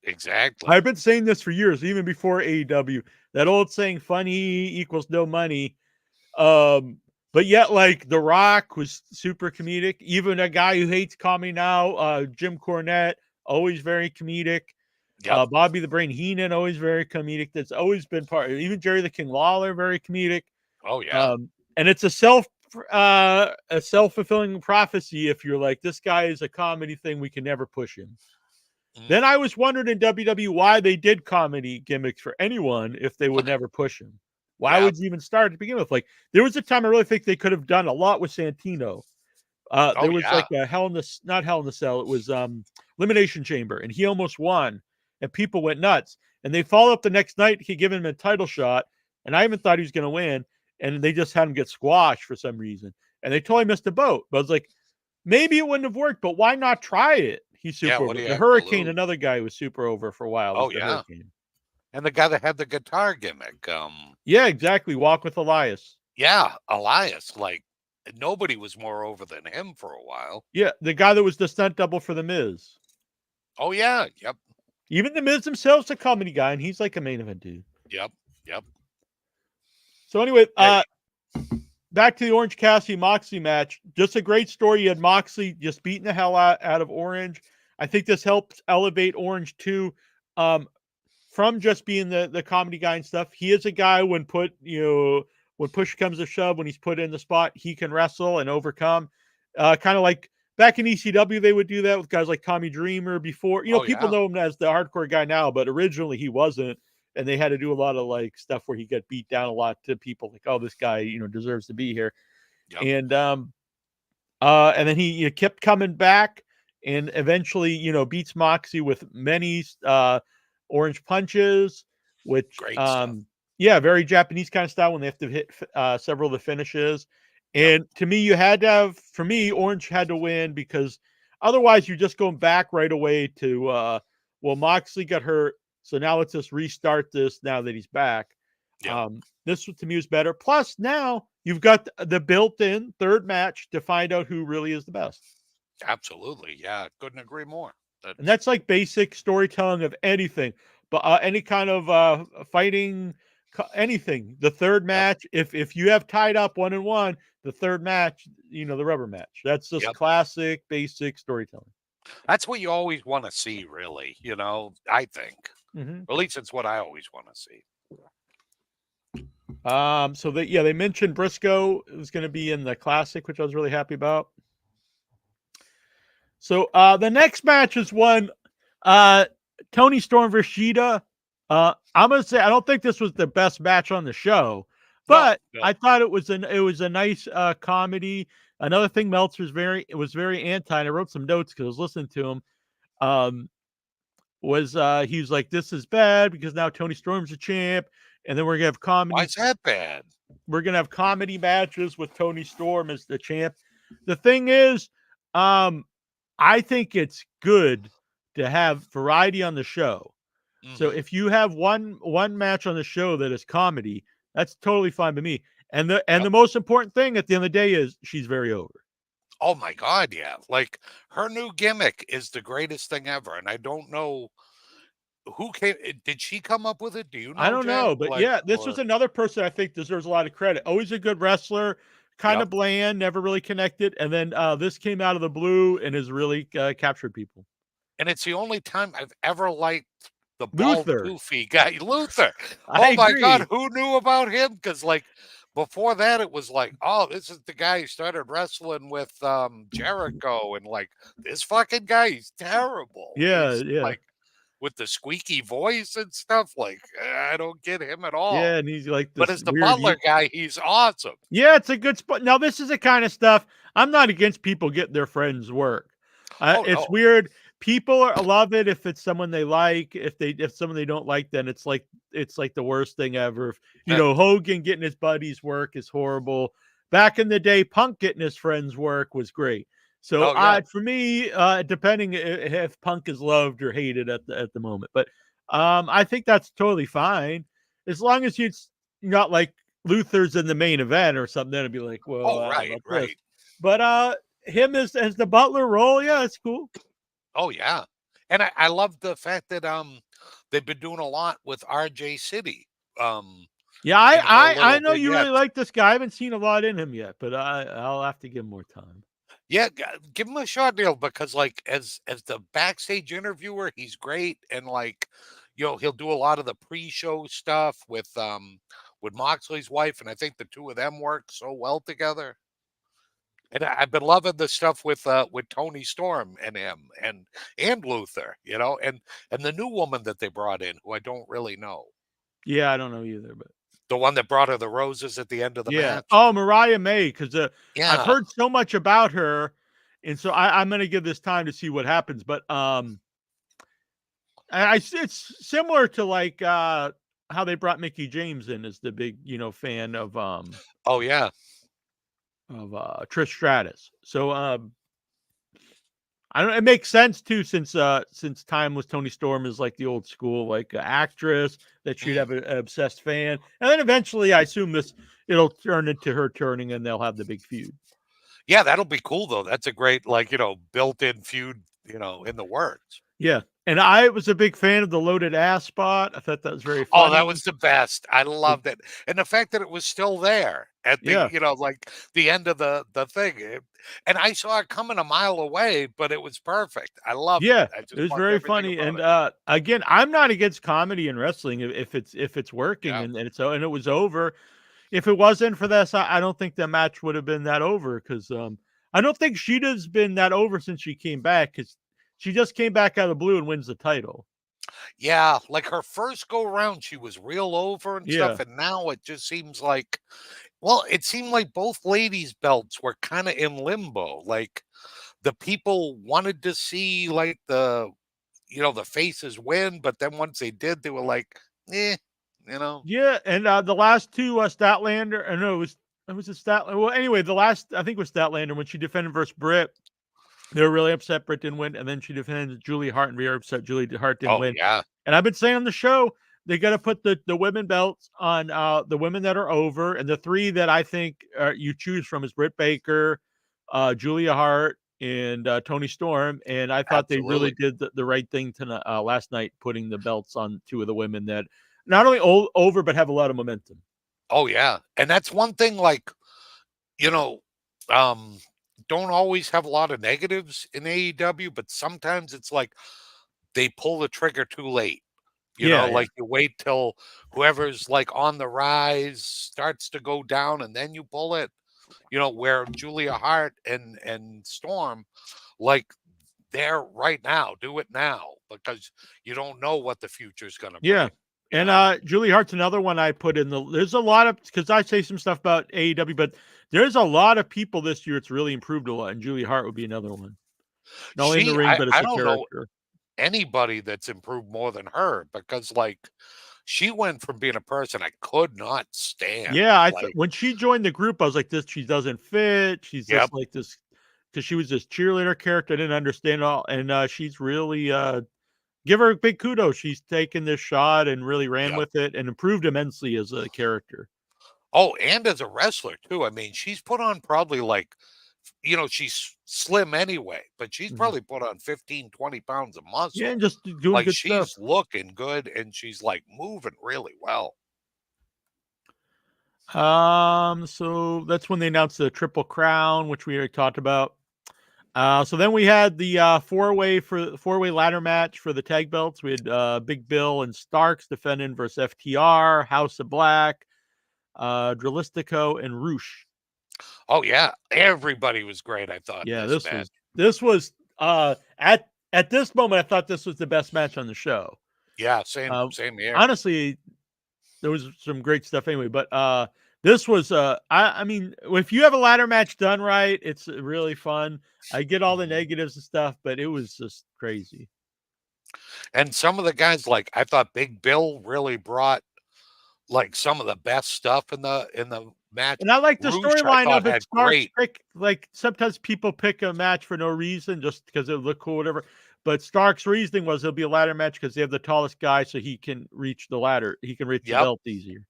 Exactly. I've been saying this for years, even before AEW. That old saying, "Funny equals no money." But yet, like The Rock was super comedic. Even a guy who hates comedy now, Jim Cornette, always very comedic. Yep. Bobby the Brain Heenan, always very comedic. That's always been part. Even Jerry the King Lawler, very comedic. Oh yeah. And it's a self-fulfilling prophecy. If you're like, this guy is a comedy thing, we can never push him. Then I was wondering in WWE why they did comedy gimmicks for anyone if they would never push him. Why would you even start to begin with? Like, there was a time I really think they could have done a lot with Santino. There was like a not Hell in the Cell. It was Elimination Chamber, and he almost won, and people went nuts. And they followed up the next night. He gave him a title shot, and I even thought he was going to win, and they just had him get squashed for some reason. And they totally missed the boat. But I was like, maybe it wouldn't have worked, but why not try it? He's super over. The Hurricane, another guy who was super over for a while. Oh, yeah. Hurricane. And the guy that had the guitar gimmick. Yeah, exactly. Walk with Elias. Yeah, Elias. Like, nobody was more over than him for a while. Yeah, the guy that was the stunt double for The Miz. Oh, yeah. Yep. Even The Miz himself's a comedy guy, and he's like a main event dude. Yep. So anyway, back to the Orange Cassidy Moxley match. Just a great story. You had Moxley just beating the hell out of Orange. I think this helps elevate Orange too, from just being the comedy guy and stuff. He is a guy when push comes to shove, when he's put in the spot, he can wrestle and overcome. Kind of like back in ECW, they would do that with guys like Tommy Dreamer before. People know him as the hardcore guy now, but originally he wasn't. And they had to do a lot of like stuff where he got beat down a lot to people like, oh, this guy, deserves to be here. Yep. And then he kept coming back and eventually, beats Moxie with many orange punches, which, very Japanese kind of style when they have to hit several of the finishes. And to me, Orange had to win because otherwise you're just going back right away to, Moxley got hurt. So now let's just restart this now that he's back. Yeah. This to me was better. Plus now you've got the built-in third match to find out who really is the best. Absolutely. Yeah. Couldn't agree more. And that's like basic storytelling of anything, but any kind of fighting, anything. The third match, if you have tied up 1-1, the third match, the rubber match. That's just classic, basic storytelling. That's what you always want to see, really. I think. Mm-hmm. At least it's what I always want to see. So they mentioned Briscoe was going to be in the classic, which I was really happy about. So the next match is one Tony Storm versus Shida. I'm gonna say I don't think this was the best match on the show, but no. I thought it was a nice comedy. Another thing Meltzer was very anti, and I wrote some notes because I was listening to him. He was like, this is bad because now Tony Storm's a champ, and then we're gonna have comedy. Why is that bad? We're gonna have comedy matches with Tony Storm as the champ. The thing is, I think it's good to have variety on the show. Mm-hmm. So if you have one match on the show that is comedy, that's totally fine by me. And the most important thing at the end of the day is she's very over. Oh my God, yeah. Like her new gimmick is the greatest thing ever. And I don't know who did she come up with it? Do you know? I don't know, but this was another person I think deserves a lot of credit. Always a good wrestler, kind of bland, never really connected. And then this came out of the blue and has really captured people. And it's the only time I've ever liked the bald, goofy guy, Luther. Oh my God, who knew about him? Because before that, it was like, oh, this is the guy who started wrestling with Jericho, and like this fucking guy, he's terrible. Yeah. Like with the squeaky voice and stuff. Like I don't get him at all. Yeah, and he's like, but as the Butler guy, he's awesome. Yeah, it's a good spot. Now this is the kind of stuff I'm not against people getting their friends work. It's weird. people love it if it's someone they like. If someone they don't like, then it's like the worst thing ever. Hogan getting his buddies work is horrible. Back in the day, Punk getting his friends work was great. So Oh, yeah. for me, depending if Punk is loved or hated at the moment, but I think that's totally fine as long as it's not like Luther's in the main event or something. Then it'd be like, well, Oh, I don't know right, about this. right. But him as the Butler role, yeah, it's cool. Oh, yeah. And I love the fact that they've been doing a lot with RJ City. Yeah, In her I little know you really vignettes. like this guy. I haven't seen a lot in him yet, but I'll have to give him more time. Yeah, give him a shot deal because like as the backstage interviewer, he's great and like he'll do a lot of the pre-show stuff with Moxley's wife, and I think the two of them work so well together. And I've been loving the stuff with Tony Storm and him and Luther, and the new woman that they brought in who I don't really know. Yeah, I don't know either, but The one that brought her the roses at the end of the yeah. match. Oh, Mariah May, because I've Yeah. heard so much about her, and so I'm gonna give this time to see what happens. But it's similar to like how they brought Mickey James in as the big fan of Oh, yeah. Trish Stratus. So I don't. It makes sense too, since Time with Tony Storm is like the old school like actress that she'd have an obsessed fan, and then eventually I assume it'll turn into her turning, and they'll have the big feud. Yeah, that'll be cool though. That's a great built-in feud, in the works. Yeah, and I was a big fan of the loaded ass spot. I thought that was very Oh, funny. that was the best. I loved it. And the fact that it was still there at Yeah. like the end of the thing. And I saw it coming a mile away, but it was perfect. I loved Yeah, it. I it just was loved very everything funny, about and it. again, I'm not against comedy and wrestling if it's working, Yeah. and it was over. If it wasn't for this, I don't think the match would have been that over, because I don't think Sheeta's been that over since she came back, because she just came back out of the blue and wins the title. Yeah, like her first go round, she was real over and Yeah, stuff, and now it just seems like, well, it seemed like both ladies' belts were kind of in limbo. Like the people wanted to see like the faces win, but then once they did, they were like, eh, you know. yeah, and the last two, Statlander, no, it was a Statlander. Well, anyway, the last I think was Statlander when she defended versus Britt. They were really upset Britt didn't win, and then she defended Julie Hart, and we were upset Julie Hart didn't Oh win. yeah. And I've been saying on the show, they got to put the women belts on the women that are over, and the three that I think you choose from is Britt Baker, Julia Hart, and Tony Storm. And I thought they really Absolutely. did the right thing last night, putting the belts on two of the women that not only over but have a lot of momentum. Oh yeah. And that's one thing, like, you know, um, don't always have a lot of negatives in AEW, but sometimes it's like they pull the trigger too late. Yeah, yeah, Like you wait till whoever's like on the rise starts to go down and then you pull it. Where Julia Hart and Storm, like they're right now, do it now because you don't know what the future's gonna yeah. bring. You And know? Julie Hart's another one I put in there's a lot of, because I say some stuff about AEW, but there's a lot of people this year it's really improved a lot, and Julie Hart would be another one. Not only in the ring, but as I a don't know character. anybody that's improved more than her because like she went from being a person I could not stand. Yeah, Like, when she joined the group, I was like, this, she doesn't fit. She's yep. just like this, because she was this cheerleader character. I didn't understand all, and she's really give her a big kudos. She's taken this shot and really ran Yep. with it and improved immensely as a character. Oh, and as a wrestler too. I mean, she's put on probably like, she's slim anyway, but she's Mhm. probably put on 15, 20 pounds of Yeah, and muscle. just doing Like good stuff. she's looking good and she's like moving really well. So that's when they announced the Triple Crown, which we already talked about. So then we had the four-way ladder match for the tag belts. We had Big Bill and Starks defending versus FTR, House of Black, Drilistico, and Roosh. Oh yeah, everybody was great. I thought Yeah, this match. this was at this moment I thought this was the best match on the show. Yeah, same here. Honestly, there was some great stuff anyway, but This was I mean, if you have a ladder match done right, it's really fun. I get all the negatives and stuff, but it was just crazy. And some of the guys, like I thought Big Bill really brought like some of the best stuff in the match. And I like the Roosh, I storyline thought of it. had Starks great. pick, like sometimes people pick a match for no reason, just because it look cool, whatever. But Stark's reasoning was it'll be a ladder match because they have the tallest guy, so he can reach the ladder. He can reach the Yep. belt easier.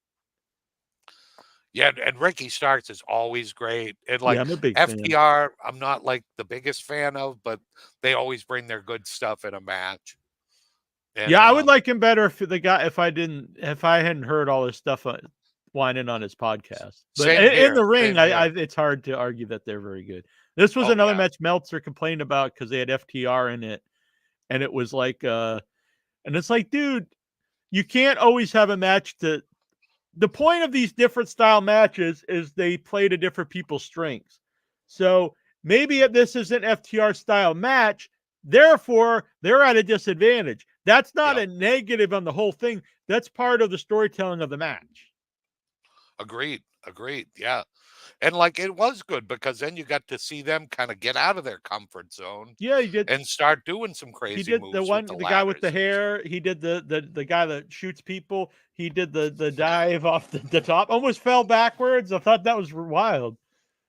Yeah, and Ricky Starks is always great. And Yeah, like I'm a big fan. FTR, I'm not like the biggest fan of, but they always bring their good stuff in a match. And Yeah, I would like him better if if I hadn't heard all his stuff whining on his podcast. But same in here. the ring, Same here. it's hard to argue that they're very good. This was Oh, another yeah. match Meltzer complained about because they had FTR in it, and it was like, and it's like, dude, you can't always have a match to. The point of these different style matches is they play to different people's strengths. So maybe if this is an FTR style match, therefore they're at a disadvantage. That's not Yep. a negative on the whole thing. That's part of the storytelling of the match. Agreed. Yeah. And like it was good because then you got to see them kind of get out of their comfort zone Yeah, he did. and start doing some He crazy did moves with the the guy with the ladders. hair. He did the guy that shoots people. He did the dive off the top. Almost fell backwards. I thought that was wild.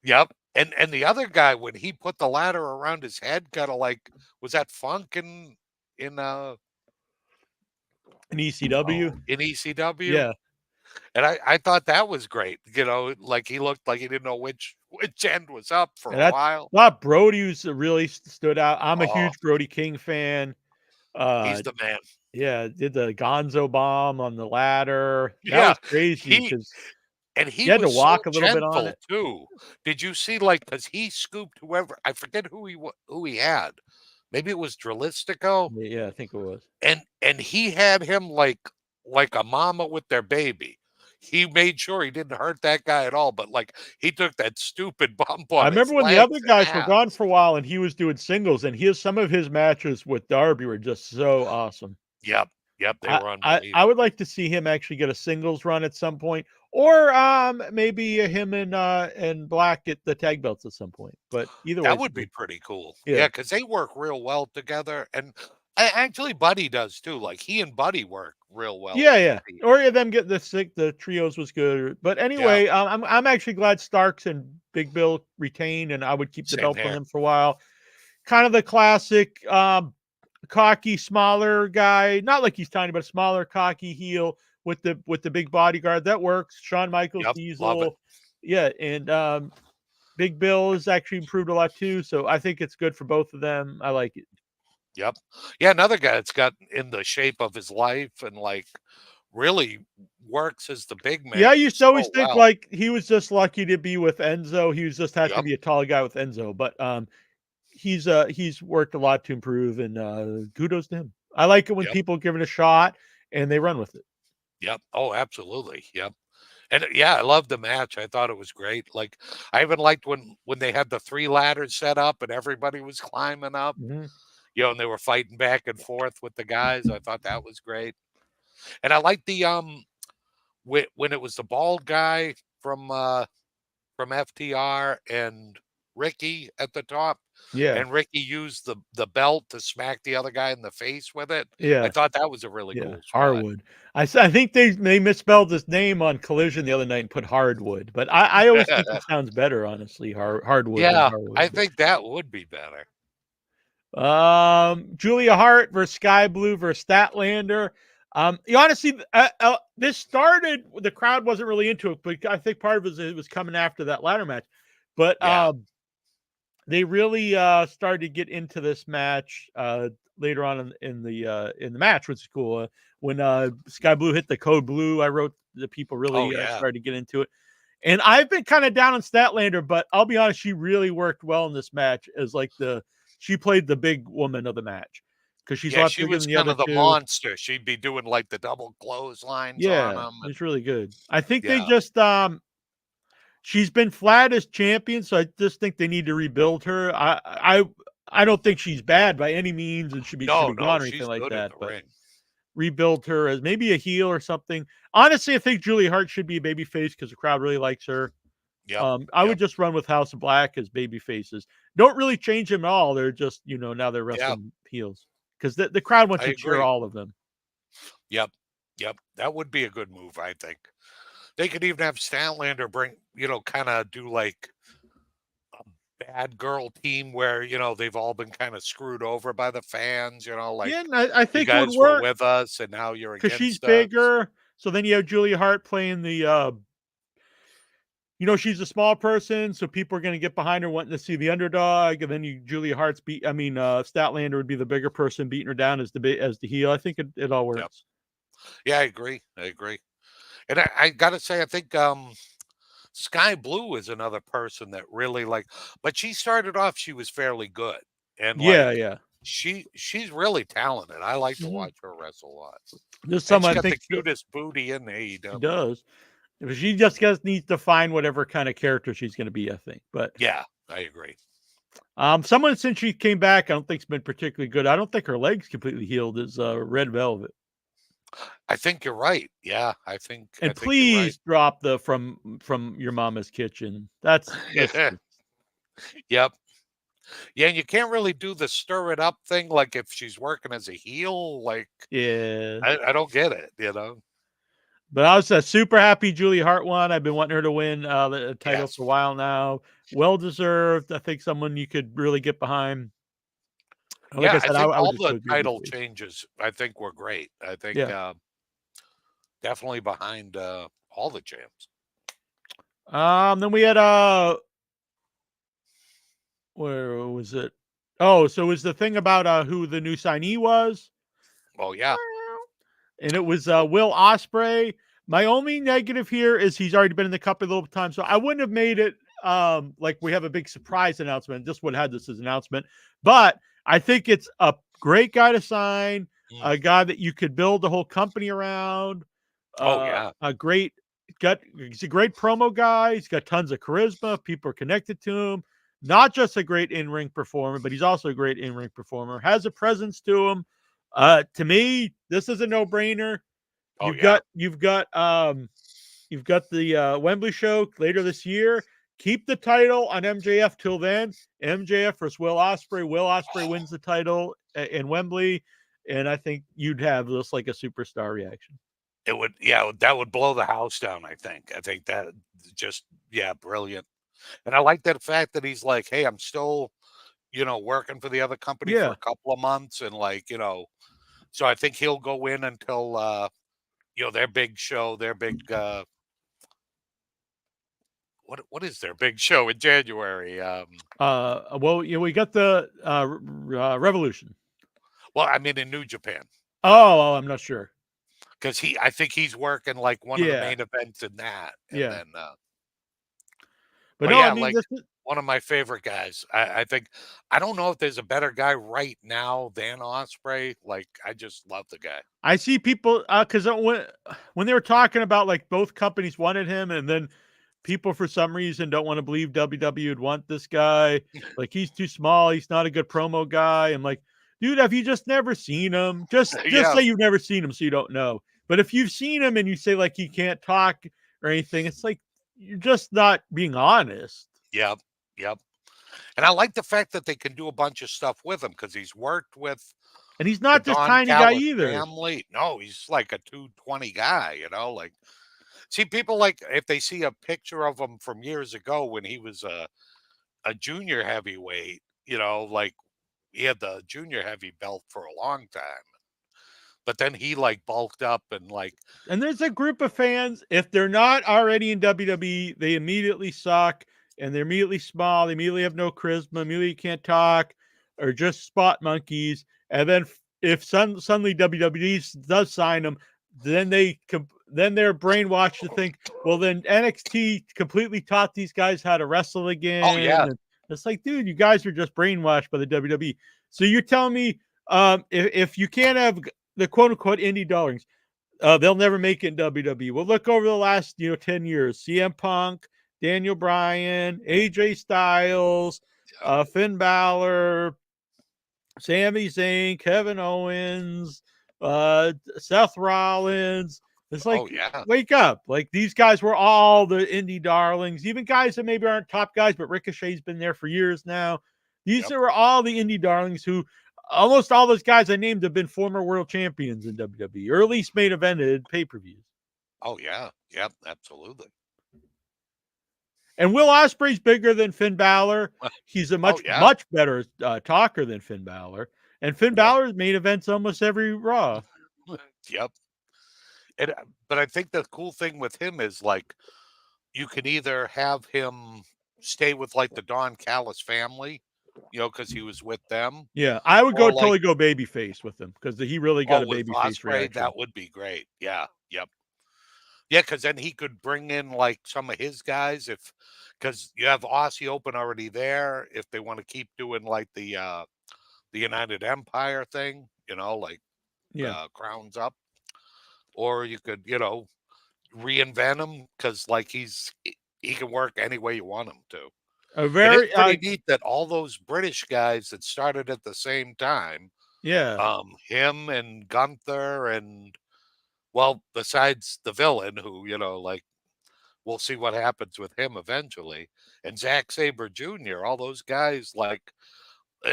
Yep. And the other guy, when he put the ladder around his head, kind of like, was that Funk in In ECW. in ECW? Yeah. And I thought that was great. You know, like he looked like he didn't know which end was up for And a I while. thought Brody was really stood out. I'm a Oh, huge Brody King fan. he's the man. Yeah, did the Gonzo bomb on the ladder. That Yeah. was crazy because And he he had to was so walk a little bit on gentle it. too. Did you see like because he scooped whoever I forget who he had. Maybe it was Dralistico. Yeah, I think it was. And he had him like a mama with their baby. He made sure he didn't hurt that guy at all, but like he took that stupid bump on I his remember when the legs other and guys were ass. gone for a while and he was doing singles, and some of his matches with Darby were just so awesome. Yep, they were unbelievable. I would like to see him actually get a singles run at some point, or maybe him and Black get the tag belts at some point. But either way, That would be pretty cool. Yeah. Yeah, because they work real well together, and actually Buddy does too. Like he and Buddy work real well. Yeah. Or them get the trios was good. But anyway, I'm actually glad Starks and Big Bill retained, and I would keep the Same belt here. on them for a while. Kind of the classic cocky, smaller guy, not like he's tiny, but a smaller, cocky heel with the big bodyguard. That works. Shawn Michaels, Yep, love it. Diesel. Yeah, and Big Bill has actually improved a lot too. So I think it's good for both of them. I like it. Yep. Yeah, another guy that's got in the shape of his life and like really works as the big man. Yeah, I used to always so think well. like he was just lucky to be with Enzo. He was just had to Yep. be a tall guy with Enzo, but he's worked a lot to improve, and kudos to him. I like it when Yep. people give it a shot and they run with it. Yep. Oh, absolutely. Yep. And yeah, I loved the match. I thought it was great. Like I even liked when they had the 3 ladders set up and everybody was climbing up, Mhm. you know, and they were fighting back and forth with the guys. I thought that was great. And I liked the when it was the bald guy from FTR and Ricky at the top. Yeah, And Ricky used the belt to smack the other guy in the face with it. yeah, I thought that was a really yeah. cool spot. Harwood. I think they misspelled his name on Collision the other night and put Hardwood, but I always think it sounds better, honestly. Hardwood. than Yeah, Harwood, I but- think that would be better. Julia Hart versus Sky Blue versus Statlander. Honestly, this started. The crowd wasn't really into it, but I think part of it was coming after that ladder match. But Yeah. they really started to get into this match later on in the match, which is cool. When Sky Blue hit the code blue, I wrote the people really started to get into it. And I've been kind of down on Statlander, but I'll be honest, she really worked well in this match as like she played the big woman of the match because she's a lot she bigger was than the kind other of the two. monster. She'd be doing like the double clotheslines on Yeah, them. it's really good. I think they Yeah. just she's been flat as champion, so I just think they need to rebuild her. I don't think she's bad by any means and should be No, gone or she's anything like good in that. the But ring. rebuild her as maybe a heel or something. Honestly, I think Julia Hart should be a babyface because the crowd really likes her. Yep. I would just run with House of Black as baby faces. Don't really change them at all. They're just, now they're wrestling heels because the crowd wants I to cheer agree. all of them. Yep. Yep. That would be a good move, I think. They could even have Statlander bring, kind of do like a bad girl team where, they've all been kind of screwed over by the fans, like Yeah, and I you think it would guys were work with us and now you're because she's against us. bigger. So then you have Julia Hart playing the, she's a small person, so people are going to get behind her wanting to see the underdog. And then Julia Hart's Statlander would be the bigger person beating her down as the heel. I think it all works. Yep. Yeah, I agree. And I got to say, I think Sky Blue is another person that really but she started off, she was fairly good. And Yeah. she's really talented. I like to Mhm. watch her wrestle a lot. Just And she someone I got the think cutest booty in she AEW. does. She just needs to find whatever kind of character she's going to be, I think. But Yeah, I agree. someone since she came back, I don't think it's been particularly good. I don't think her legs completely healed. Is Red Velvet. I think you're right. Yeah, I think And you're right. please drop the from Your Mama's Kitchen. That's Yep. Yeah, and you can't really do the stir it up thing like if she's working as a heel. yeah. I don't get it, But I was super happy Julia Hart won. I've been wanting her to win the title Yes. for a while now. Well deserved. I think someone you could really get behind. Like I said, think I all would just the go title babyface. changes I think were great. I think Yeah. definitely behind all the champs. Then we had where was it? Oh, so it was the thing about who the new signee was? Oh yeah. And it was Will Ospreay. My only negative here is he's already been in the cup a little time, so I wouldn't have made it like we have a big surprise announcement. Just would have had this as an announcement, but I think it's a great guy to sign, a guy that you could build the whole company around. Oh yeah. He's a great promo guy. He's got tons of charisma. People are connected to him. Not just a great in-ring performer, but he's also a great in-ring performer. Has a presence to him. To me, this is a no-brainer. You've got the Wembley show later this year. Keep the title on MJF till then. MJF versus Will Ospreay. Will Ospreay wins the title in Wembley, and I think you'd have this like a superstar reaction. It would, that would blow the house down. I think that just, brilliant. And I like that fact that he's like, hey, I'm still, working for the other company for a couple of months. And so I think he'll go in until, their big show, their big, what is their big show in January? Well, we got the Revolution. Well, I mean, in New Japan. I'm not sure. Because I think he's working like one of the main events in that. And then, but no, I mean, one of my favorite guys. I think, I don't know if there's a better guy right now than Ospreay. I just love the guy. I see people, because when they were talking about like both companies wanted him, and then people for some reason don't want to believe WWE would want this guy. Like, he's too small. He's not a good promo guy. I'm like, dude, have you just never seen him? Just say you've never seen him so you don't know. But if you've seen him and you say like he can't talk or anything, it's like you're just not being honest. Yep. And I like the fact that they can do a bunch of stuff with him because he's worked with. And he's not this tiny guy either. Family. No, he's like a 220 guy, See, people if they see a picture of him from years ago when he was a junior heavyweight, he had the junior heavy belt for a long time. But then he bulked up and And there's a group of fans, if they're not already in WWE, they immediately suck and they're immediately small. They immediately have no charisma, immediately can't talk, or just spot monkeys. And then if suddenly WWE does sign them, then they're brainwashed to think, well, then NXT completely taught these guys how to wrestle again. Oh yeah. And it's like, dude, you guys are just brainwashed by the WWE. So you're telling me if you can't have the quote unquote indie darlings, they'll never make it in WWE. We'll look over the last 10 years. CM Punk, Daniel Bryan, AJ Styles, Finn Balor, Sami Zayn, Kevin Owens, Seth Rollins. It's like, Oh yeah. wake up. Like these guys were all the indie darlings, even guys that maybe aren't top guys, but Ricochet's been there for years now. These Yep. were all the indie darlings who almost all those guys I named have been former world champions in WWE, or at least main evented pay-per-views. Oh yeah. Yep. Absolutely. And Will Ospreay's bigger than Finn Balor. He's a much, yeah. much better talker than Finn Balor. And Finn Yep. Balor's main events almost every Raw. Yep. And but I think the cool thing with him is like you can either have him stay with like the Don Callis family, because he was with them, Yeah, I would or totally go babyface with him because he really got a with babyface Osprey, reaction. that would be great. Yeah. Yep. Yeah, because then he could bring in like some of his guys because you have Aussie Open already there. If they want to keep doing like the United Empire thing, like crowns up, or you could reinvent him because like he can work any way you want him to. A And very it's pretty neat that all those British guys that started at the same time, him and Gunther and well, besides the villain who, like we'll see what happens with him eventually. And Zack Sabre Jr., all those guys, like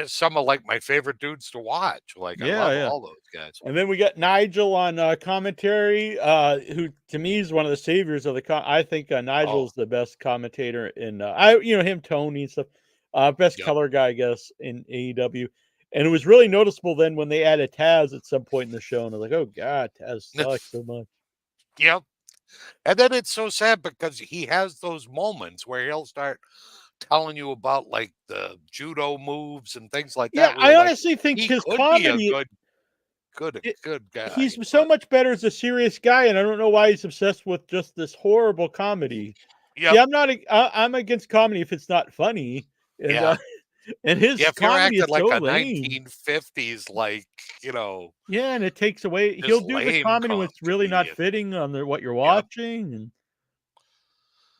some of like my favorite dudes to watch. Like I love all those guys. And then we got Nigel on commentary, who to me is one of the saviors of the. I think Nigel's the best commentator in. Him, Tony and stuff. Best color guy, I guess, in AEW. And it was really noticeable then when they added Taz at some point in the show, and I was like, "Oh God, Taz sucks so much." Yep. And then it's so sad because he has those moments where he'll start telling you about like the judo moves and things like that. Yeah, I honestly think he his could comedy, be a good guy. he's so much better as a serious guy, and I don't know why he's obsessed with just this horrible comedy. Yep. See, I'm against comedy if it's not funny, and and his if you're comedy is acting like so a lame. 1950s, like Yeah, and it takes away. just He'll do the lame comedy when it's really not comedy. fitting on what you're Yep. watching, and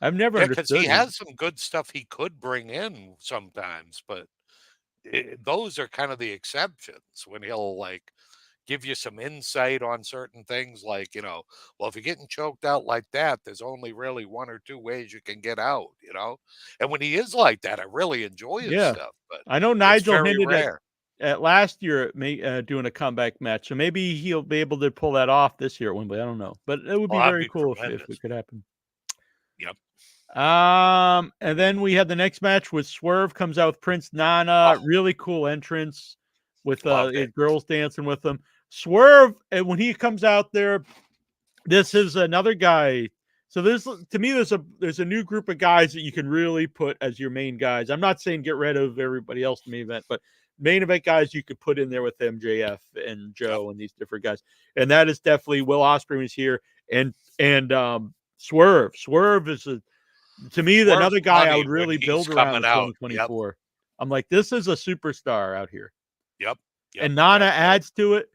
I've never Yeah, because understood he it. has some good stuff he could bring in sometimes, but those are kind of the exceptions when he'll like give you some insight on certain things, like well, if you're getting choked out like that, there's only really one or two ways you can get out. And when he is like that, I really enjoy his Yeah, stuff, but I know it's Nigel very hinted rare. at last year doing a comeback match, so maybe he'll be able to pull that off this year at Wembley. I don't know, but it would be That'd very be cool if tremendous. it could happen. Yep. And then we had the next match with Swerve comes out with Prince Nana. Really cool entrance with girls dancing with them. Swerve, and when he comes out there, this is another guy. So this, to me, there's a new group of guys that you can really put as your main guys. I'm not saying get rid of everybody else in the main event, but main event guys you could put in there with MJF and Joe and these different guys. And that is definitely Will Ospreay was here, and Swerve. Swerve is to me another guy I would really build around in 2024. Yep. I'm like, this is a superstar out here. Yep. And Nana adds to it.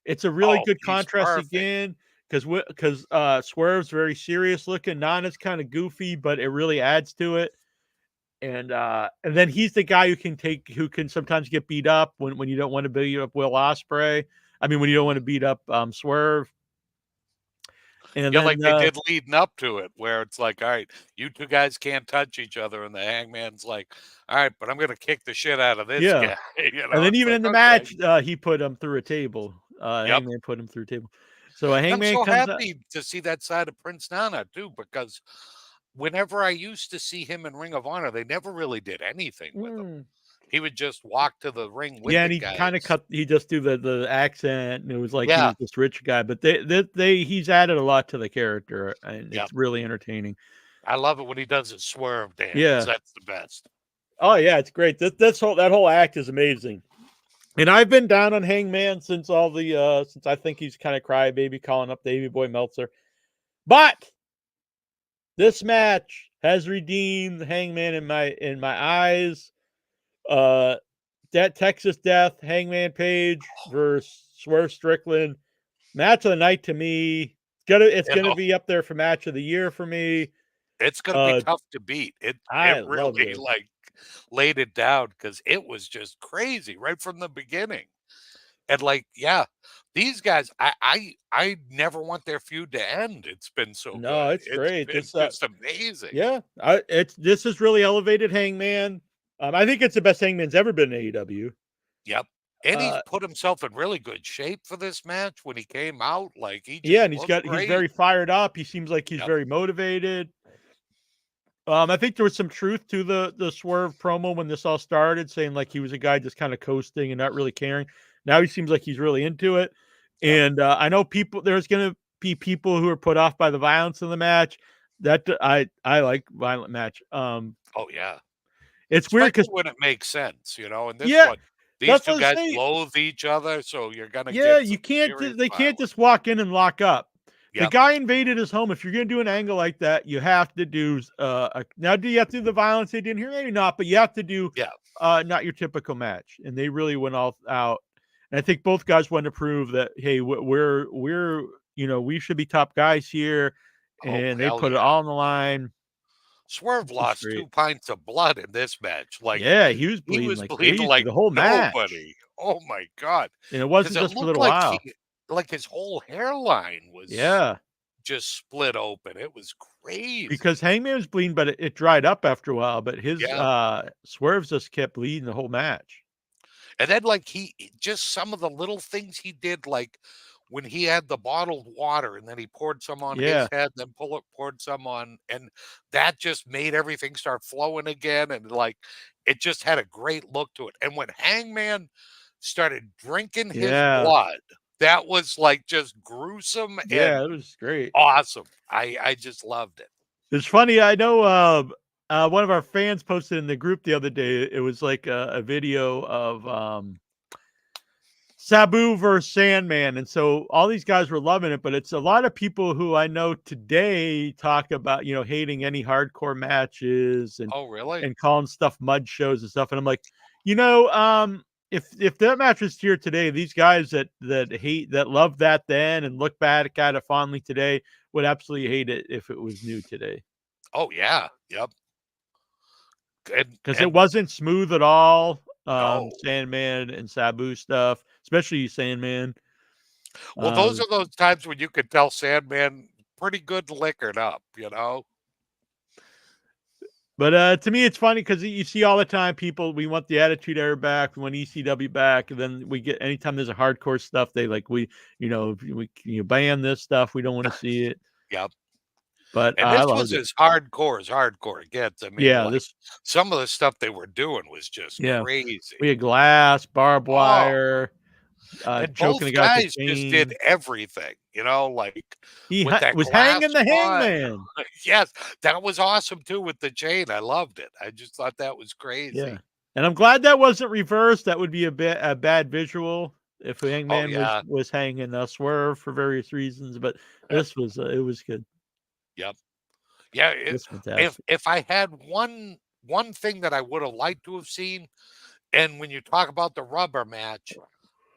It's a really good contrast perfect. again because Swerve's very serious looking. Nana's kind of goofy, but it really adds to it. And then he's the guy who can sometimes get beat up when you don't want to beat up Will Ospreay. I mean, when you don't want to beat up Swerve. And then, like they did leading up to it, where it's like, all right, you two guys can't touch each other, and the Hangman's like, all right, but I'm going to kick the shit out of this guy. And then even in the match, he put him through a table. Hangman put him through a table. So a Hangman I'm so comes happy to see that side of Prince Nana too, because whenever I used to see him in Ring of Honor, they never really did anything with him. He would just walk to the ring with and he kind of he just do the accent, and it was like he was this rich guy. But he's added a lot to the character, and it's really entertaining. I love it when he does his swerve dance. Yeah, that's the best. Oh yeah, it's great. That whole act is amazing. And I've been down on Hangman since since I think he's kind of crybaby calling up Davey Boy Meltzer. But this match has redeemed Hangman in my eyes. That Texas Death, Hangman Page versus Swerve Strickland. Match of the night to me. It's gonna be up there for match of the year for me. It's gonna be tough to beat. It really like laid it down because it was just crazy right from the beginning. And like, these guys, I never want their feud to end. It's been so No, good. it's It's great. been This just amazing. yeah, this has really elevated Hangman. I think it's the best Hangman's ever been in AEW. Yep. And he's Uh, put himself in really good shape for this match when he came out. Like he yeah, just and looked he's great. very fired up. He seems like he's Yep. very motivated. I think there was some truth to the Swerve promo when this all started, saying like he was a guy just kind of coasting and not really caring. Now he seems like he's really into it. Yep. And I know there's going to be people who are put off by the violence in the match. That I like violent match. Oh yeah. It's weird Especially because when it makes sense, And this yeah, one, these that's two what I'm guys saying. loathe each other, so you're gonna Yeah, get you some can't. serious They can't violence. just walk in and lock up. The Yep. guy invaded his home. If you're going to do an angle like that, you have to do. Now, do you have to do the violence they did in here? Maybe not, but you have to do. Yeah. Not your typical match, and they really went all out. And I think both guys wanted to prove that hey, we're we should be top guys here, Oh and they hell put it yeah. all on the line. Swerve It's just lost great. 2 pints of blood in this match. Like Yeah, he was he bleeding was like bleeding crazy like the whole match, nobody. Oh my god. and it Because wasn't it just for a looked little like while. like his whole hairline was Yeah. just split open. It was crazy. Because Hangman was bleeding, but it dried up after a while. But his Yeah. Swerves just kept bleeding the whole match. And then like he just some of the little things he did, like when he had the bottled water and then he poured some on his Yeah, head, then poured some on, and that just made everything start flowing again. And like it just had a great look to it. And when Hangman started drinking his yeah, blood, that was like just gruesome yeah. and It was great. awesome. I just loved it. It's funny. I know. One of our fans posted in the group the other day. It was like a video of Sabu versus Sandman, and so all these guys were loving it. But it's a lot of people who I know today talk about hating any hardcore matches Oh, really? and calling stuff mud shows and stuff. And I'm like, if that match was here today, these guys that love that then and look back at it fondly today would absolutely hate it if it was new today. Oh yeah. Yep. Because it And wasn't smooth at all. no. Sandman and Sabu stuff, especially Sandman. Well, those are those times when you could tell Sandman pretty good liquored up. But to me, it's funny because you see all the time people, we want the Attitude Era back, we want ECW back, and then we get anytime there's a hardcore stuff, they like we ban this stuff, we don't want to see it. Yep. But And I this loved was it. as hardcore gets. I mean, Yeah, like this some of the stuff they were doing was just yeah, crazy. we had glass, barbed Oh, wire, and choking both a guy with a guys just did chain. everything, like He with that was glass hanging the spot. hangman. Yes, that was awesome too with the chain. I loved it. I just thought that was Yeah, crazy. and I'm glad that wasn't reversed. That would be a bad visual if the Oh hangman yeah. was hanging Swerve for various reasons. But this was it was good. Yep. Yeah, It was if fantastic. if I had one thing that I would have liked to have seen, and when you talk about the rubber match,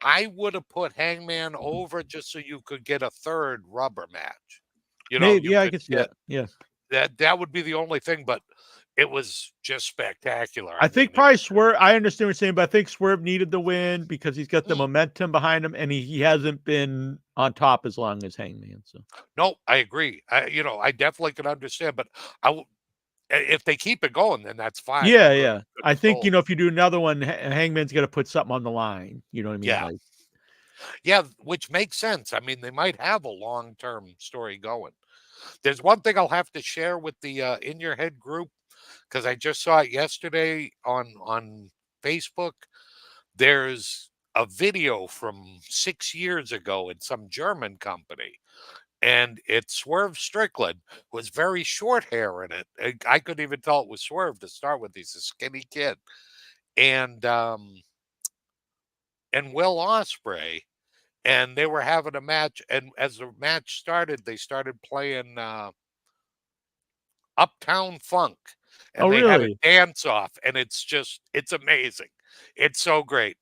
I would have put Hangman over just so you could get a third rubber match. Maybe, You yeah, I could could see get that. Yeah. that would be the only thing, but it was just spectacular. I I mean, think probably Swerve. I understand what you're saying, but I think Swerve needed the win because he's got the Mm, momentum behind him, and he hasn't been on top as long as Hangman. So no, I agree. I definitely can understand, but if they keep it going, then that's fine. I'm yeah, good, yeah. good I and think sold. if you do another one, Hangman's got to put something on the line. You know what I mean? Yeah, Like, yeah, which makes sense. I mean, they might have a long-term story going. There's one thing I'll have to share with the In Your Head group because I just saw it yesterday on Facebook. There's a video from 6 years ago in some German company, and it's Swerve Strickland was very short hair in it. I couldn't even tell it was Swerve to start with. He's a skinny kid, and Will Ospreay, and they were having a match. And as the match started, they started playing Uptown Funk, oh and they had a really? dance off, and it's amazing. It's so great.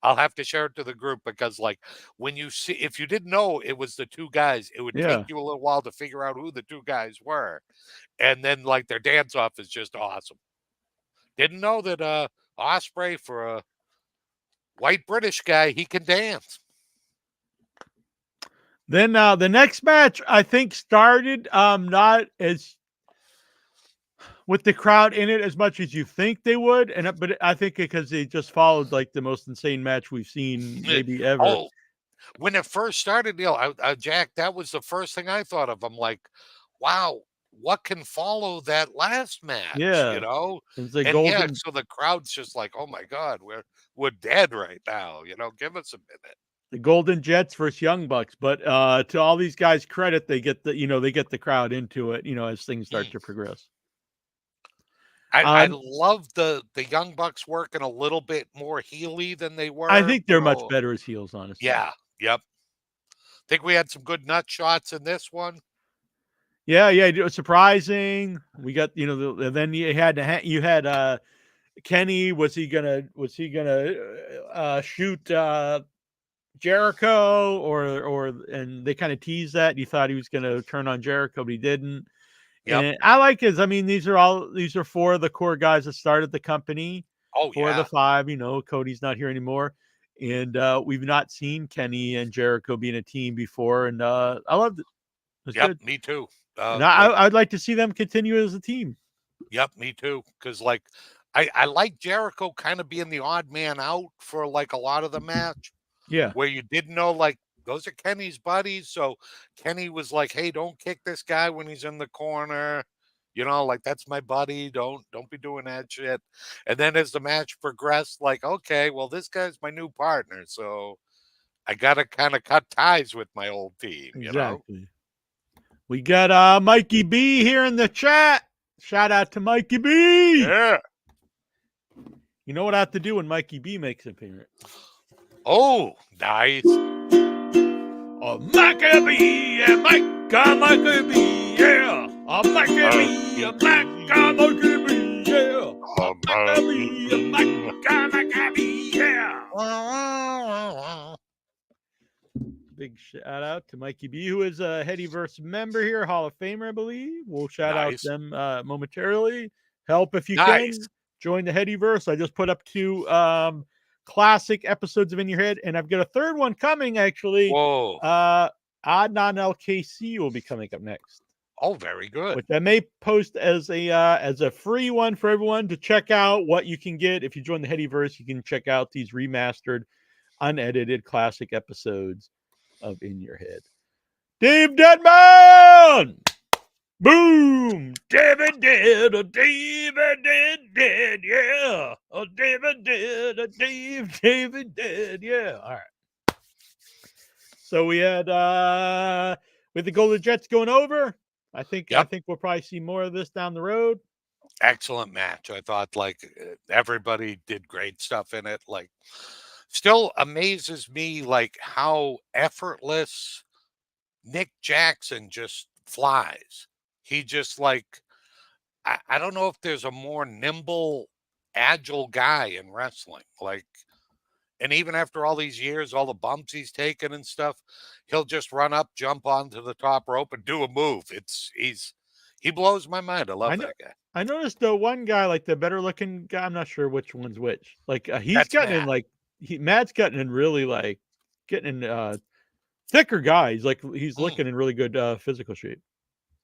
I'll have to share it to the group because, like, when you see, if you didn't know it was the two guys, it would take Yeah. you a little while to figure out who the two guys were. And then, like, their dance off is just awesome. Didn't know that Osprey, for a white British guy, he can dance. Then the next match I think started not as with the crowd in it as much as you think they would, but I think because they just followed like the most insane match we've seen maybe ever. Oh, when it first started, Jack, that was the first thing I thought of. I'm like, wow, what can follow that last match? Yeah, it's the And yeah, golden so the crowd's just like, oh my God, we're dead right now. Give us a minute. the Golden Jets versus Young Bucks. But to all these guys' credit, they get the crowd into it, as things start Mm. to progress. I love the Young Bucks working a little bit more heely than they I were. think they're much better as heels, honestly. Yeah, yep. Think we had some good nut shots in this one. Yeah, it was surprising. We got, and then you had Kenny. Was he gonna shoot Jericho and they kind of teased that you thought he was gonna turn on Jericho, but he didn't. Yep. And I like his. I mean, these are four of the core guys that started the company. Oh, Four of yeah. the five. Cody's not here anymore, and we've not seen Kenny and Jericho being a team before, and I loved it. It was Yep, good. me too. And I'd like to see them continue as a team. Yep, me too. Because I like Jericho kind of being the odd man out for like a lot of the match, Yeah, where you didn't know like those are Kenny's buddies. So Kenny was like, "Hey, don't kick this guy when he's in the corner." Like that's my buddy. Don't be doing that shit. And then as the match progressed, like, okay, well, this guy's my new partner, so I gotta kind of cut ties with my old team. exactly. We got Mikey B here in the chat. Shout out to Mikey B. Yeah. You know what I have to do when Mikey B makes an appearance? Oh, nice. Mikey B, yeah, Mikey B, yeah. Mikey B, Mikey B, yeah. Mikey B, yeah. Big shout out to Mikey B, who is a Headyverse member here, Hall of Famer, I believe. We'll shout out them momentarily. Help if you can. Join the Headyverse. I just put up 2 classic episodes of In Your Head, and I've got a third one coming, actually. Whoa. Adnan LKC will be coming up next. Oh, very good. Which I may post as a free one for everyone to check out what you can get. If you join the Headyverse, you can check out these remastered, unedited classic episodes of In Your Head. Dave Deadman! Boom! David did, David did, yeah. David did, David did, yeah. All right. So we had with the Golden Jets going over. I think we'll probably see more of this down the road. Excellent match. I thought like everybody did great stuff in it. Like, still amazes me like how effortless Nick Jackson just flies. He just like I don't know if there's a more nimble, agile guy in wrestling. Like, and even after all these years, all the bumps he's taken and stuff, he'll just run up, jump onto the top rope, and do a move. He blows my mind. I love that guy. I noticed the one guy, like the better looking guy, I'm not sure which one's which. Like he's gotten in like Matt's gotten in really like getting in thicker guys. Like he's looking in really good physical shape.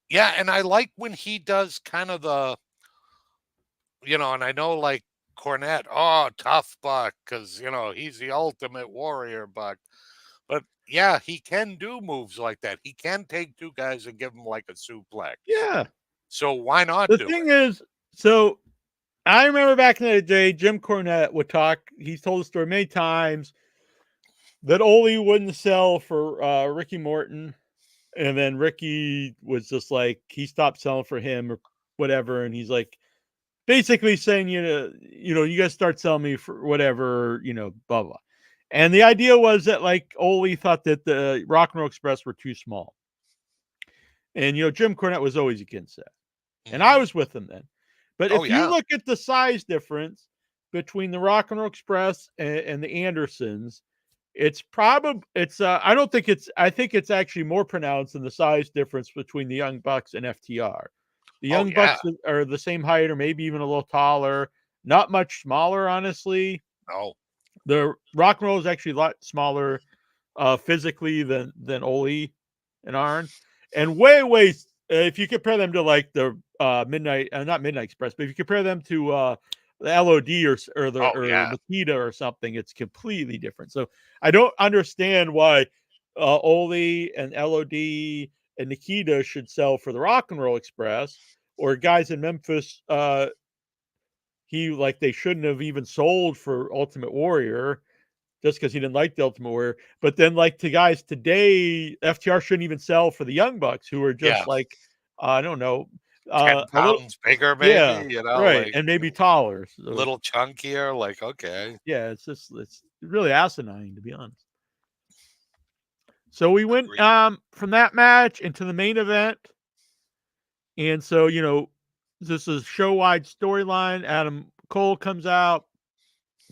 Yeah, and I like when he does kind of the, and I know like Cornette, tough Buck, because he's the ultimate warrior Buck. But yeah, he can do moves like that. He can take 2 guys and give them like a suplex. Yeah. So why not the do thing it? is, so I remember back in the day, Jim Cornette would talk. He's told the story many times that Ole wouldn't sell for Ricky Morton. And then Ricky was just like, he stopped selling for him or whatever. And he's like, basically saying, you guys start selling me for whatever, blah, blah. And the idea was that like Ole thought that the Rock and Roll Express were too small. And, Jim Cornette was always against that. And I was with him then. But if you look at the size difference between the Rock and Roll Express and the Andersons, I think it's actually more pronounced than the size difference between the Young Bucks and FTR. The Young Bucks are the same height or maybe even a little taller, not much smaller, honestly. No. The Rock and Roll is actually a lot smaller physically than Ole and Arn, and way if you compare them to like the Midnight, not Midnight Express, but if you compare them to the LOD Oh yeah. Nikita or something, it's completely different. So I don't understand why Ole and LOD and Nikita should sell for the Rock and Roll Express, or guys in Memphis. They shouldn't have even sold for Ultimate Warrior just because he didn't like the Ultimate Warrior. But then, like to guys today, FTR shouldn't even sell for the Young Bucks, who are just Yeah. like I don't know, 10 a little pounds bigger, yeah, maybe, right, like and maybe taller. a So little chunkier. Like, okay. yeah, it's really asinine to be honest. So we went Agreed. from that match into the main event, and so this is show wide storyline. Adam Cole comes out.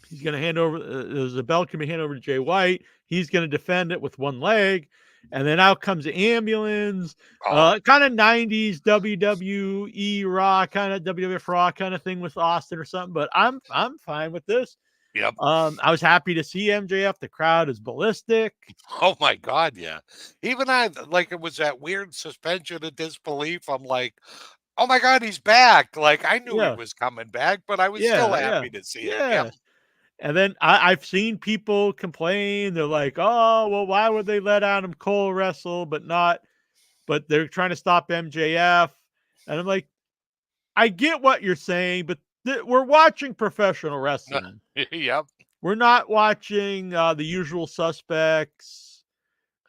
He's going to hand over the belt can be handed over to Jay White. He's going to defend it with one leg, and then out comes the ambulance. Oh, Kind of 90s WWE Raw, kind of WWF Raw kind of thing with Austin or something. But I'm fine with this. yep. I was happy to see MJF. The crowd is ballistic. Oh my God, yeah. Even I, like, it was that weird suspension of disbelief. I'm like, oh my God, he's back. Like, I knew he Yeah, was coming back, but I was still yeah. happy to see it. Yep. Yeah. And then I've seen people complain. They're like, "Oh, well, why would they let Adam Cole wrestle, but they're trying to stop MJF?" And I'm like, I get what you're saying, but we're watching professional wrestling. Yep. We're not watching the Usual Suspects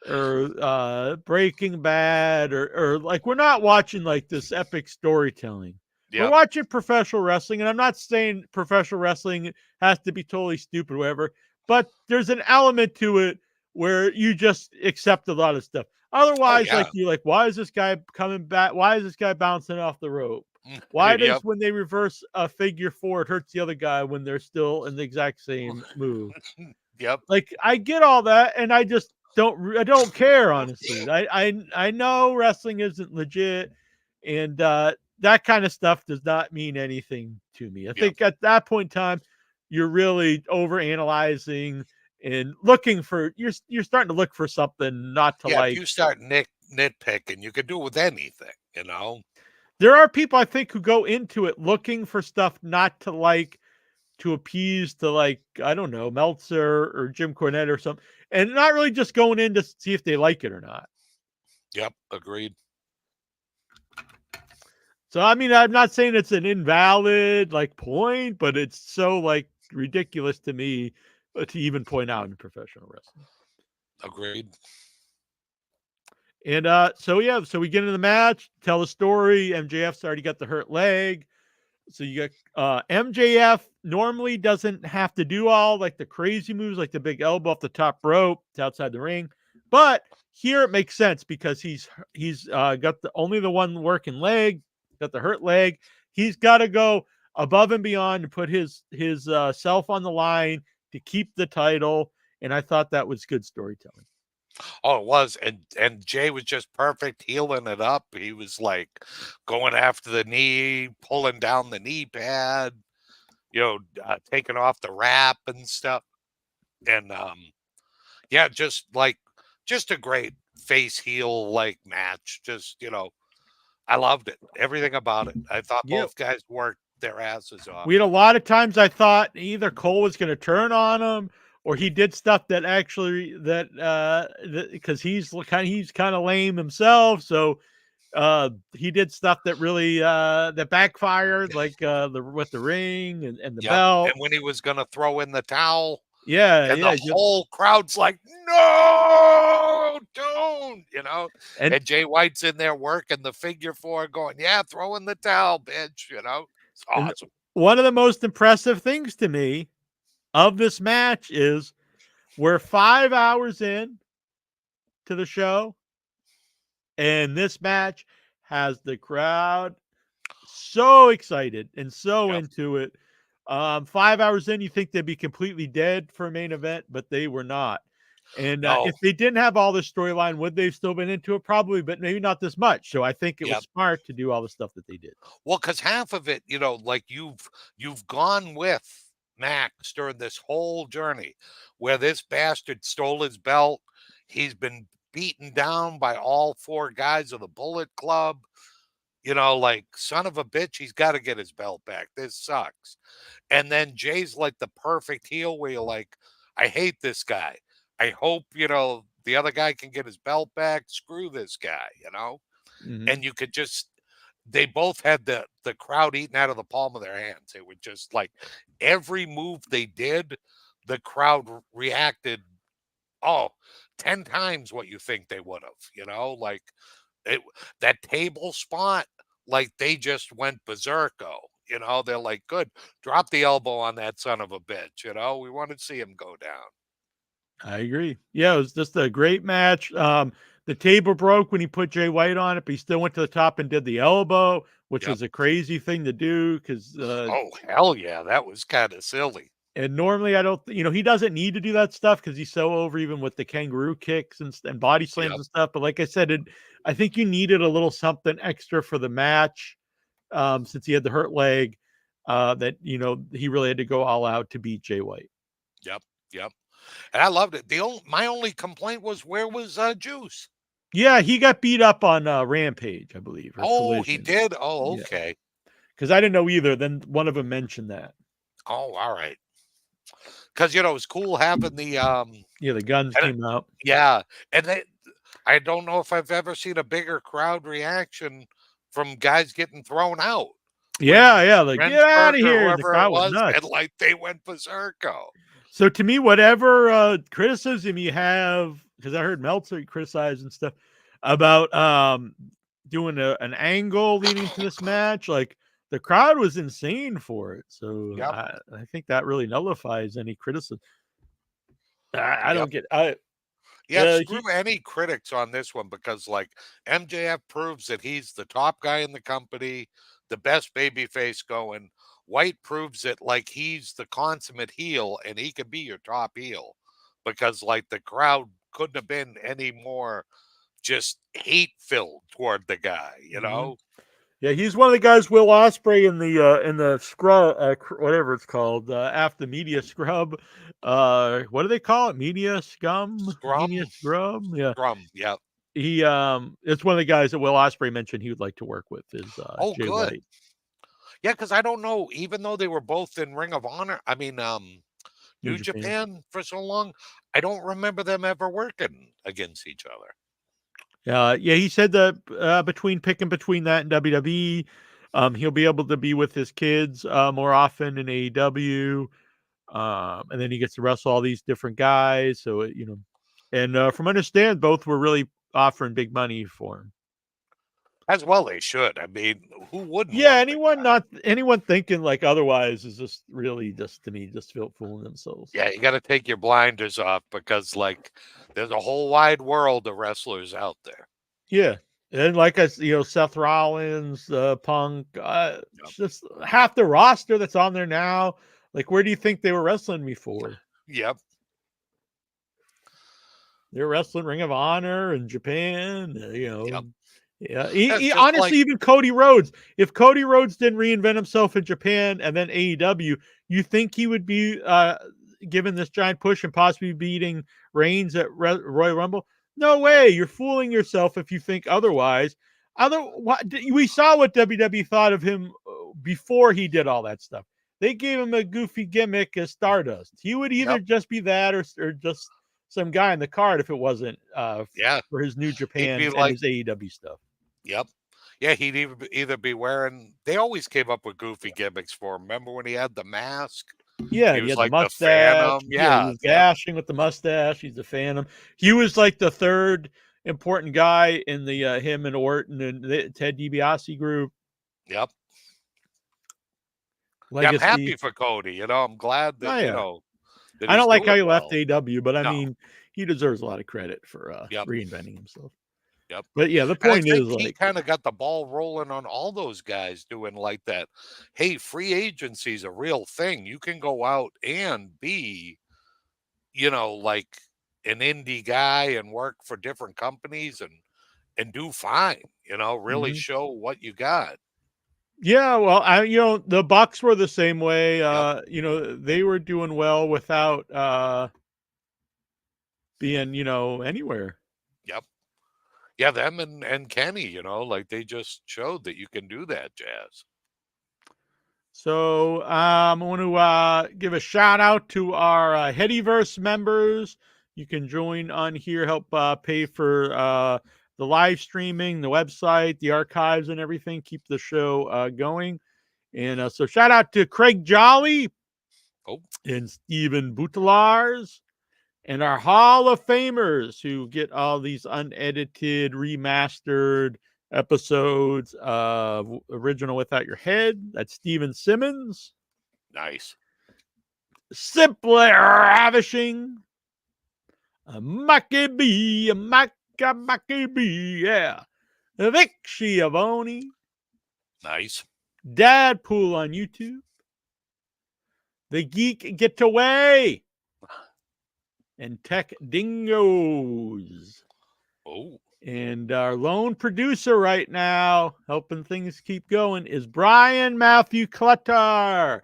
or Breaking Bad or like we're not watching like this epic storytelling. We're Yep. watching professional wrestling, and I'm not saying professional wrestling has to be totally stupid, or whatever, but there's an element to it where you just accept a lot of stuff. Oh Otherwise, yeah. like you're like, why is this guy coming back? Why is this guy bouncing off the rope? Why does Yep. when they reverse a figure four, it hurts the other guy when they're still in the exact same move? Yep. Like I get all that, and I just I don't care honestly. I know wrestling isn't legit, and that kind of stuff does not mean anything to me. I Yep. think at that point in time, you're really over analyzing and looking for you're starting to look for something not to Yeah. If like. you start nitpicking, you can do it with anything. There are people I think who go into it looking for stuff not to like to appease to like I don't know Meltzer or Jim Cornette or something, and not really just going in to see if they like it or not. Yep. Agreed. So I mean, I'm not saying it's an invalid like point, but it's so like ridiculous to me to even point out in professional wrestling. Agreed. And so we get into the match, tell the story. MJF's already got the hurt leg. So you got MJF normally doesn't have to do all like the crazy moves, like the big elbow off the top rope to outside the ring, but here it makes sense because he's got only the one working leg, got the hurt leg. He's got to go above and beyond to put his self on the line to keep the title, and I thought that was good storytelling. Oh, it was, and Jay was just perfect, healing it up. He was like going after the knee, pulling down the knee pad, taking off the wrap and stuff. And yeah, just a great face heel like match. I loved it. Everything about it. I thought Yeah, both guys worked their asses off. we had a lot of times I thought either Cole was going to turn on him or he did stuff that actually because he's kind of lame himself. So he did stuff that really that backfired, like with the ring and the Yep. belt. And when he was going to throw in the towel, Yeah, and yeah. the whole crowd's like, no, don't, And and Jay White's in there working the figure four, going, yeah, throw in the towel, bitch, It's and awesome. one of the most impressive things to me of this match is we're 5 hours in to the show, and this match has the crowd so excited and so Yep. into it. 5 hours in, you think they'd be completely dead for a main event, but they were not. And No. if they didn't have all this storyline, would they have still been into it? Probably, but maybe not this much. So I think it was Yep. smart to do all the stuff that they did. Well, because half of it, like you've gone with Max during this whole journey where this bastard stole his belt, He's been beaten down by all 4 guys of the Bullet Club. You know, like, son of a bitch, he's got to get his belt back. This sucks. And then Jay's like the perfect heel where you're like, I hate this guy. I hope, the other guy can get his belt back. Screw this guy, And you could just, they both had the crowd eating out of the palm of their hands. It would just like every move they did, the crowd reacted, 10 times what you think they would have, like that table spot, like they just went berserko. They're like, good, drop the elbow on that son of a bitch. We want to see him go down. I agree. Yeah, it was just a great match. The table broke when he put Jay White on it, but he still went to the top and did the elbow, which Yep. was a crazy thing to do because Oh, hell yeah. That was kind of silly. and normally I don't, he doesn't need to do that stuff because he's so over even with the kangaroo kicks and body slams Yep. and stuff. But like I said, I think you needed a little something extra for the match since he had the hurt leg that, he really had to go all out to beat Jay White. Yep. Yep. And I loved it. My only complaint was, where was Juice? Yeah, he got beat up on Rampage, I believe. Oh, he did? Oh, okay. Because I didn't know either. Then one of them mentioned that. Oh, all right. Because, it was cool having the the guns came out. Yeah. And I don't know if I've ever seen a bigger crowd reaction from guys getting thrown out. Yeah, like, get out of here. The Whoever crowd it was nuts. and like they went berserko. So to me, whatever criticism you have, because I heard Meltzer criticize and stuff about doing an angle leading to this match, like the crowd was insane for it. So Yep. I think that really nullifies any criticism. I don't get. Screw any critics on this one, because like MJF proves that he's the top guy in the company, the best babyface going. White proves it, like he's the consummate heel and he could be your top heel, because like the crowd couldn't have been any more just hate filled toward the guy, Yeah, he's one of the guys. Will Ospreay in the scrub, whatever it's called, after media scrub. What do they call it? Media scum, media scrub. Yeah, Scrum. Yeah. He it's one of the guys that Will Ospreay mentioned he would like to work with is Jay good. White. Yeah, because I don't know, even though they were both in Ring of Honor, I mean, New Japan for so long, I don't remember them ever working against each other. Yeah, he said that picking between that and WWE, he'll be able to be with his kids more often in AEW, and then he gets to wrestle all these different guys. So and from understand, both were really offering big money for him. As well they should. I mean, who wouldn't? Yeah, anyone thinking like otherwise is just really just to me just fooling themselves. Yeah, you got to take your blinders off, because like there's a whole wide world of wrestlers out there. Yeah, and like Seth Rollins, Punk, just half the roster that's on there now. Like, where do you think they were wrestling before? Yep. They're wrestling Ring of Honor in Japan. Yep. Yeah, honestly, even Cody Rhodes. If Cody Rhodes didn't reinvent himself in Japan and then AEW, you think he would be given this giant push and possibly beating Reigns at Royal Rumble? No way. You're fooling yourself if you think otherwise. We saw what WWE thought of him before he did all that stuff. They gave him a goofy gimmick as Stardust. He would either just be that or just some guy in the card if it wasn't for his New Japan and his AEW stuff. Yep. Yeah, he'd either be wearing. They always came up with goofy gimmicks for him. Remember when he had the mask? Yeah, he was had like the mustache. The Phantom. He was gashing with the mustache. He's the Phantom. He was like the third important guy in the him and Orton and the Ted DiBiase group. Yep. I'm happy for Cody. I'm glad that that I don't like how he well. left AEW, but I mean, he deserves a lot of credit for reinventing himself. Yep. But yeah, the point is, he kind of got the ball rolling on all those guys doing like that. Hey, free agency is a real thing. You can go out and be, like an indie guy and work for different companies and do fine. Really show what you got. Yeah, well, the Bucks were the same way. They were doing well without being, anywhere. Yep. Yeah, them and Kenny, like they just showed that you can do that, Jazz. So I want to give a shout out to our Headyverse members. You can join on here, help pay for the live streaming, the website, the archives, and everything. Keep the show going. And so shout out to Craig Jolly and Stephen Butelars and our Hall of Famers who get all these unedited, remastered episodes of Original Without Your Head. That's Steven Simmons. Nice. Simply Ravishing. Maccabee, yeah. Vic Schiavone. Nice. Dadpool on YouTube. The Geek Getaway. And Tech Dingoes. Oh. And our lone producer right now, helping things keep going, is Brian Matthew Clutter.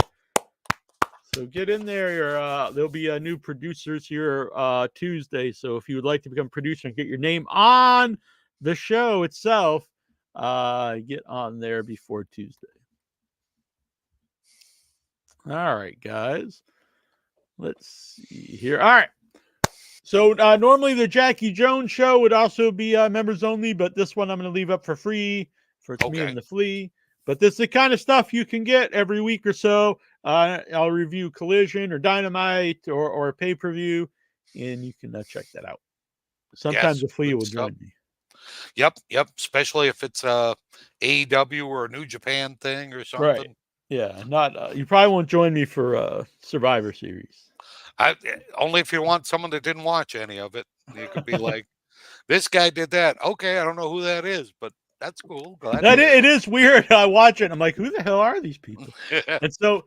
So get in there. There'll be new producers here Tuesday. So if you would like to become a producer and get your name on the show itself, get on there before Tuesday. All right, guys. Let's see here. All right. So normally the Jackie Jones show would also be members only, but this one I'm going to leave up for free for me and the Flea. But this is the kind of stuff you can get every week or so. I'll review Collision or Dynamite or pay-per-view, and you can check that out. Sometimes the Flea will join me. Yep. Especially if it's a AEW or a New Japan thing or something. Right. Yeah. Not. You probably won't join me for Survivor Series. Only if you want someone that didn't watch any of it. You could be like, this guy did that. Okay, I don't know who that is, but that's cool. It is weird. I watch it and I'm like, who the hell are these people? And so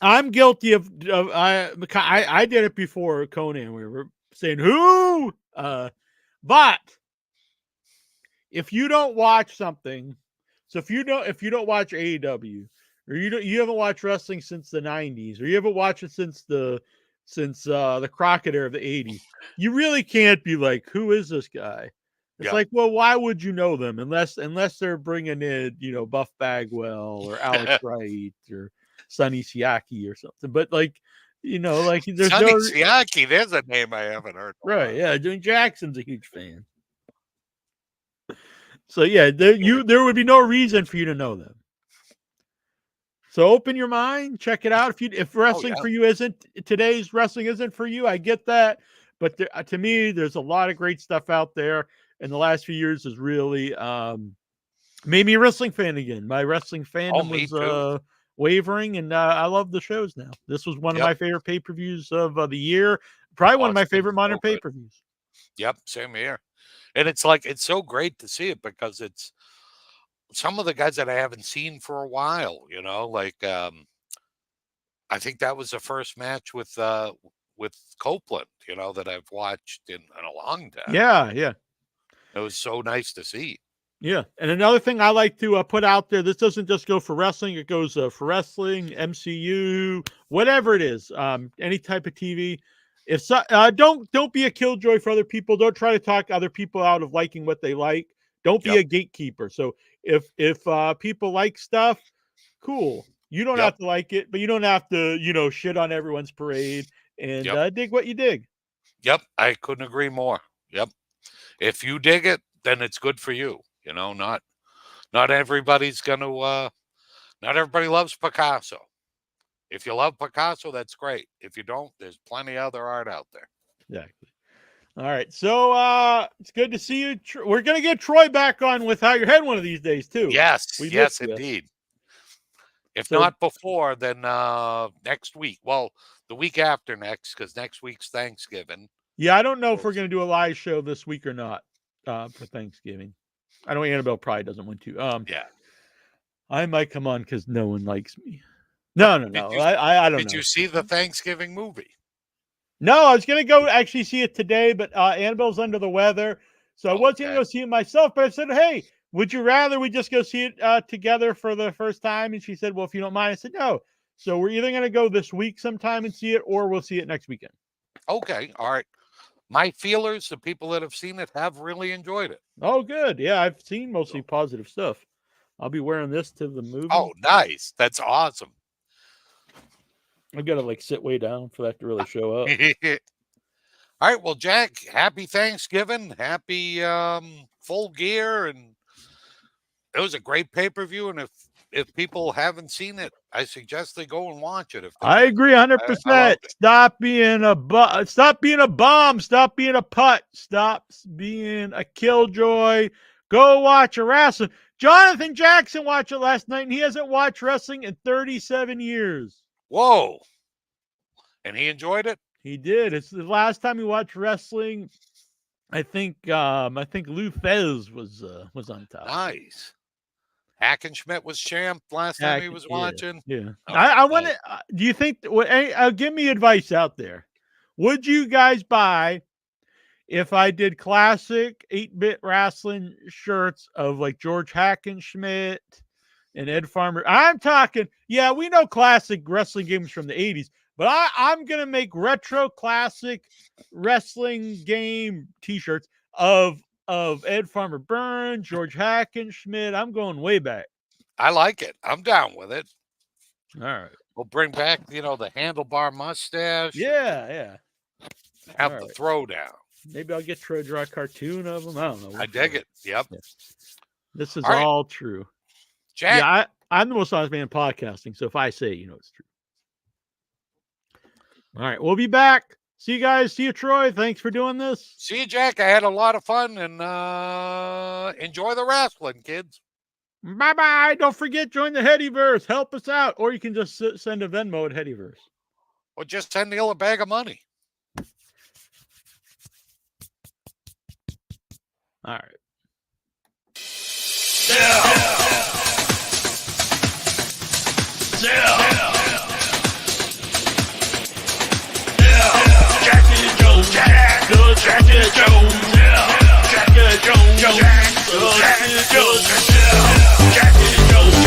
I'm guilty of I did it before Conan. We were saying who? But if you don't watch something, so if you don't watch AEW, or you haven't watched wrestling since the 90s, or you haven't watched it since the Crockett era of the 80s, you really can't be like, who is this guy? It's like, well, why would you know them unless they're bringing in, Buff Bagwell or Alex Wright or Sonny Siaki or something. But there's Sonny Siaki, there's a name I haven't heard. Right? Yeah, June Jackson's a huge fan. So yeah, there would be no reason for you to know them. So open your mind, check it out. If wrestling for you today's wrestling isn't for you, I get that. But to me, there's a lot of great stuff out there. And the last few years has really made me a wrestling fan again. My wrestling fandom was wavering, and I love the shows now. This was one of my favorite pay-per-views of the year. Probably one of my favorite modern pay-per-views. Yep, same here. And it's so great to see it because it's some of the guys that I haven't seen for a while, I think that was the first match with Copeland, that I've watched in a long time. Yeah. It was so nice to see. Yeah. And another thing I like to put out there, this doesn't just go for wrestling. It goes for wrestling, MCU, whatever it is, any type of TV. Don't be a killjoy for other people. Don't try to talk other people out of liking what they like. Don't be a gatekeeper. So if people like stuff, cool. You don't have to like it, but you don't have to, shit on everyone's parade and dig what you dig. Yep. I couldn't agree more. Yep. If you dig it, then it's good for you. Not everybody's going to, not everybody loves Picasso. If you love Picasso, that's great. If you don't, there's plenty of other art out there. Exactly. All right. So it's good to see you. We're going to get Troy back on Without Your Head one of these days, too. Yes, indeed. If not before, then next week. Well, the week after next, because next week's Thanksgiving. Yeah, I don't know if we're going to do a live show this week or not for Thanksgiving. I know Annabelle probably doesn't want to. Yeah. I might come on because no one likes me. No. I don't know. Did you see the Thanksgiving movie? No, I was going to go actually see it today, but Annabelle's under the weather. So I was going to go see it myself, but I said, hey, would you rather we just go see it together for the first time? And she said, well, if you don't mind. I said, no. So we're either going to go this week sometime and see it, or we'll see it next weekend. Okay. All right. my feelers, the people that have seen it, have really enjoyed it. Oh, good. Yeah, I've seen mostly positive stuff. I'll be wearing this to the movie. Oh, nice. That's awesome. I gotta like sit way down for that to really show up. All right, well, Jack, happy Thanksgiving, happy Full Gear, and it was a great pay-per-view. And if people haven't seen it, I suggest they go and watch it. I agree 100%. Stop being a bomb. Stop being a putt. Stop being a killjoy. Go watch a wrestling. Jonathan Jackson watched it last night, and he hasn't watched wrestling in 37 years. Whoa! And he enjoyed it. He did. It's the last time he watched wrestling. I think Lou Fez was on top. Nice. Hackenschmidt was champ last time he was watching. Yeah. Oh, I want to. Do you think? Give me advice out there. Would you guys buy if I did classic 8-bit wrestling shirts of like George Hackenschmidt and Ed Farmer? I'm talking. Yeah, we know classic wrestling games from the 80s. But I'm going to make retro classic wrestling game T-shirts of Ed Farmer Burns, George Hackenschmidt. I'm going way back. I like it. I'm down with it. All right. We'll bring back, the handlebar mustache. Yeah. Have All the right. throwdown. Maybe I'll get to draw a cartoon of them. I don't know. I dig it. Yep. Yeah. This is All right. all true. Jack. Yeah, I'm the most honest man in podcasting. So if I say it, it's true. All right, we'll be back. See you guys. See you, Troy. Thanks for doing this. See you, Jack. I had a lot of fun, and enjoy the wrestling, kids. Bye-bye. Don't forget, join the Headyverse. Help us out. Or you can just send a Venmo at Headyverse. Or just send Neil a bag of money. All right. Jackie Jones.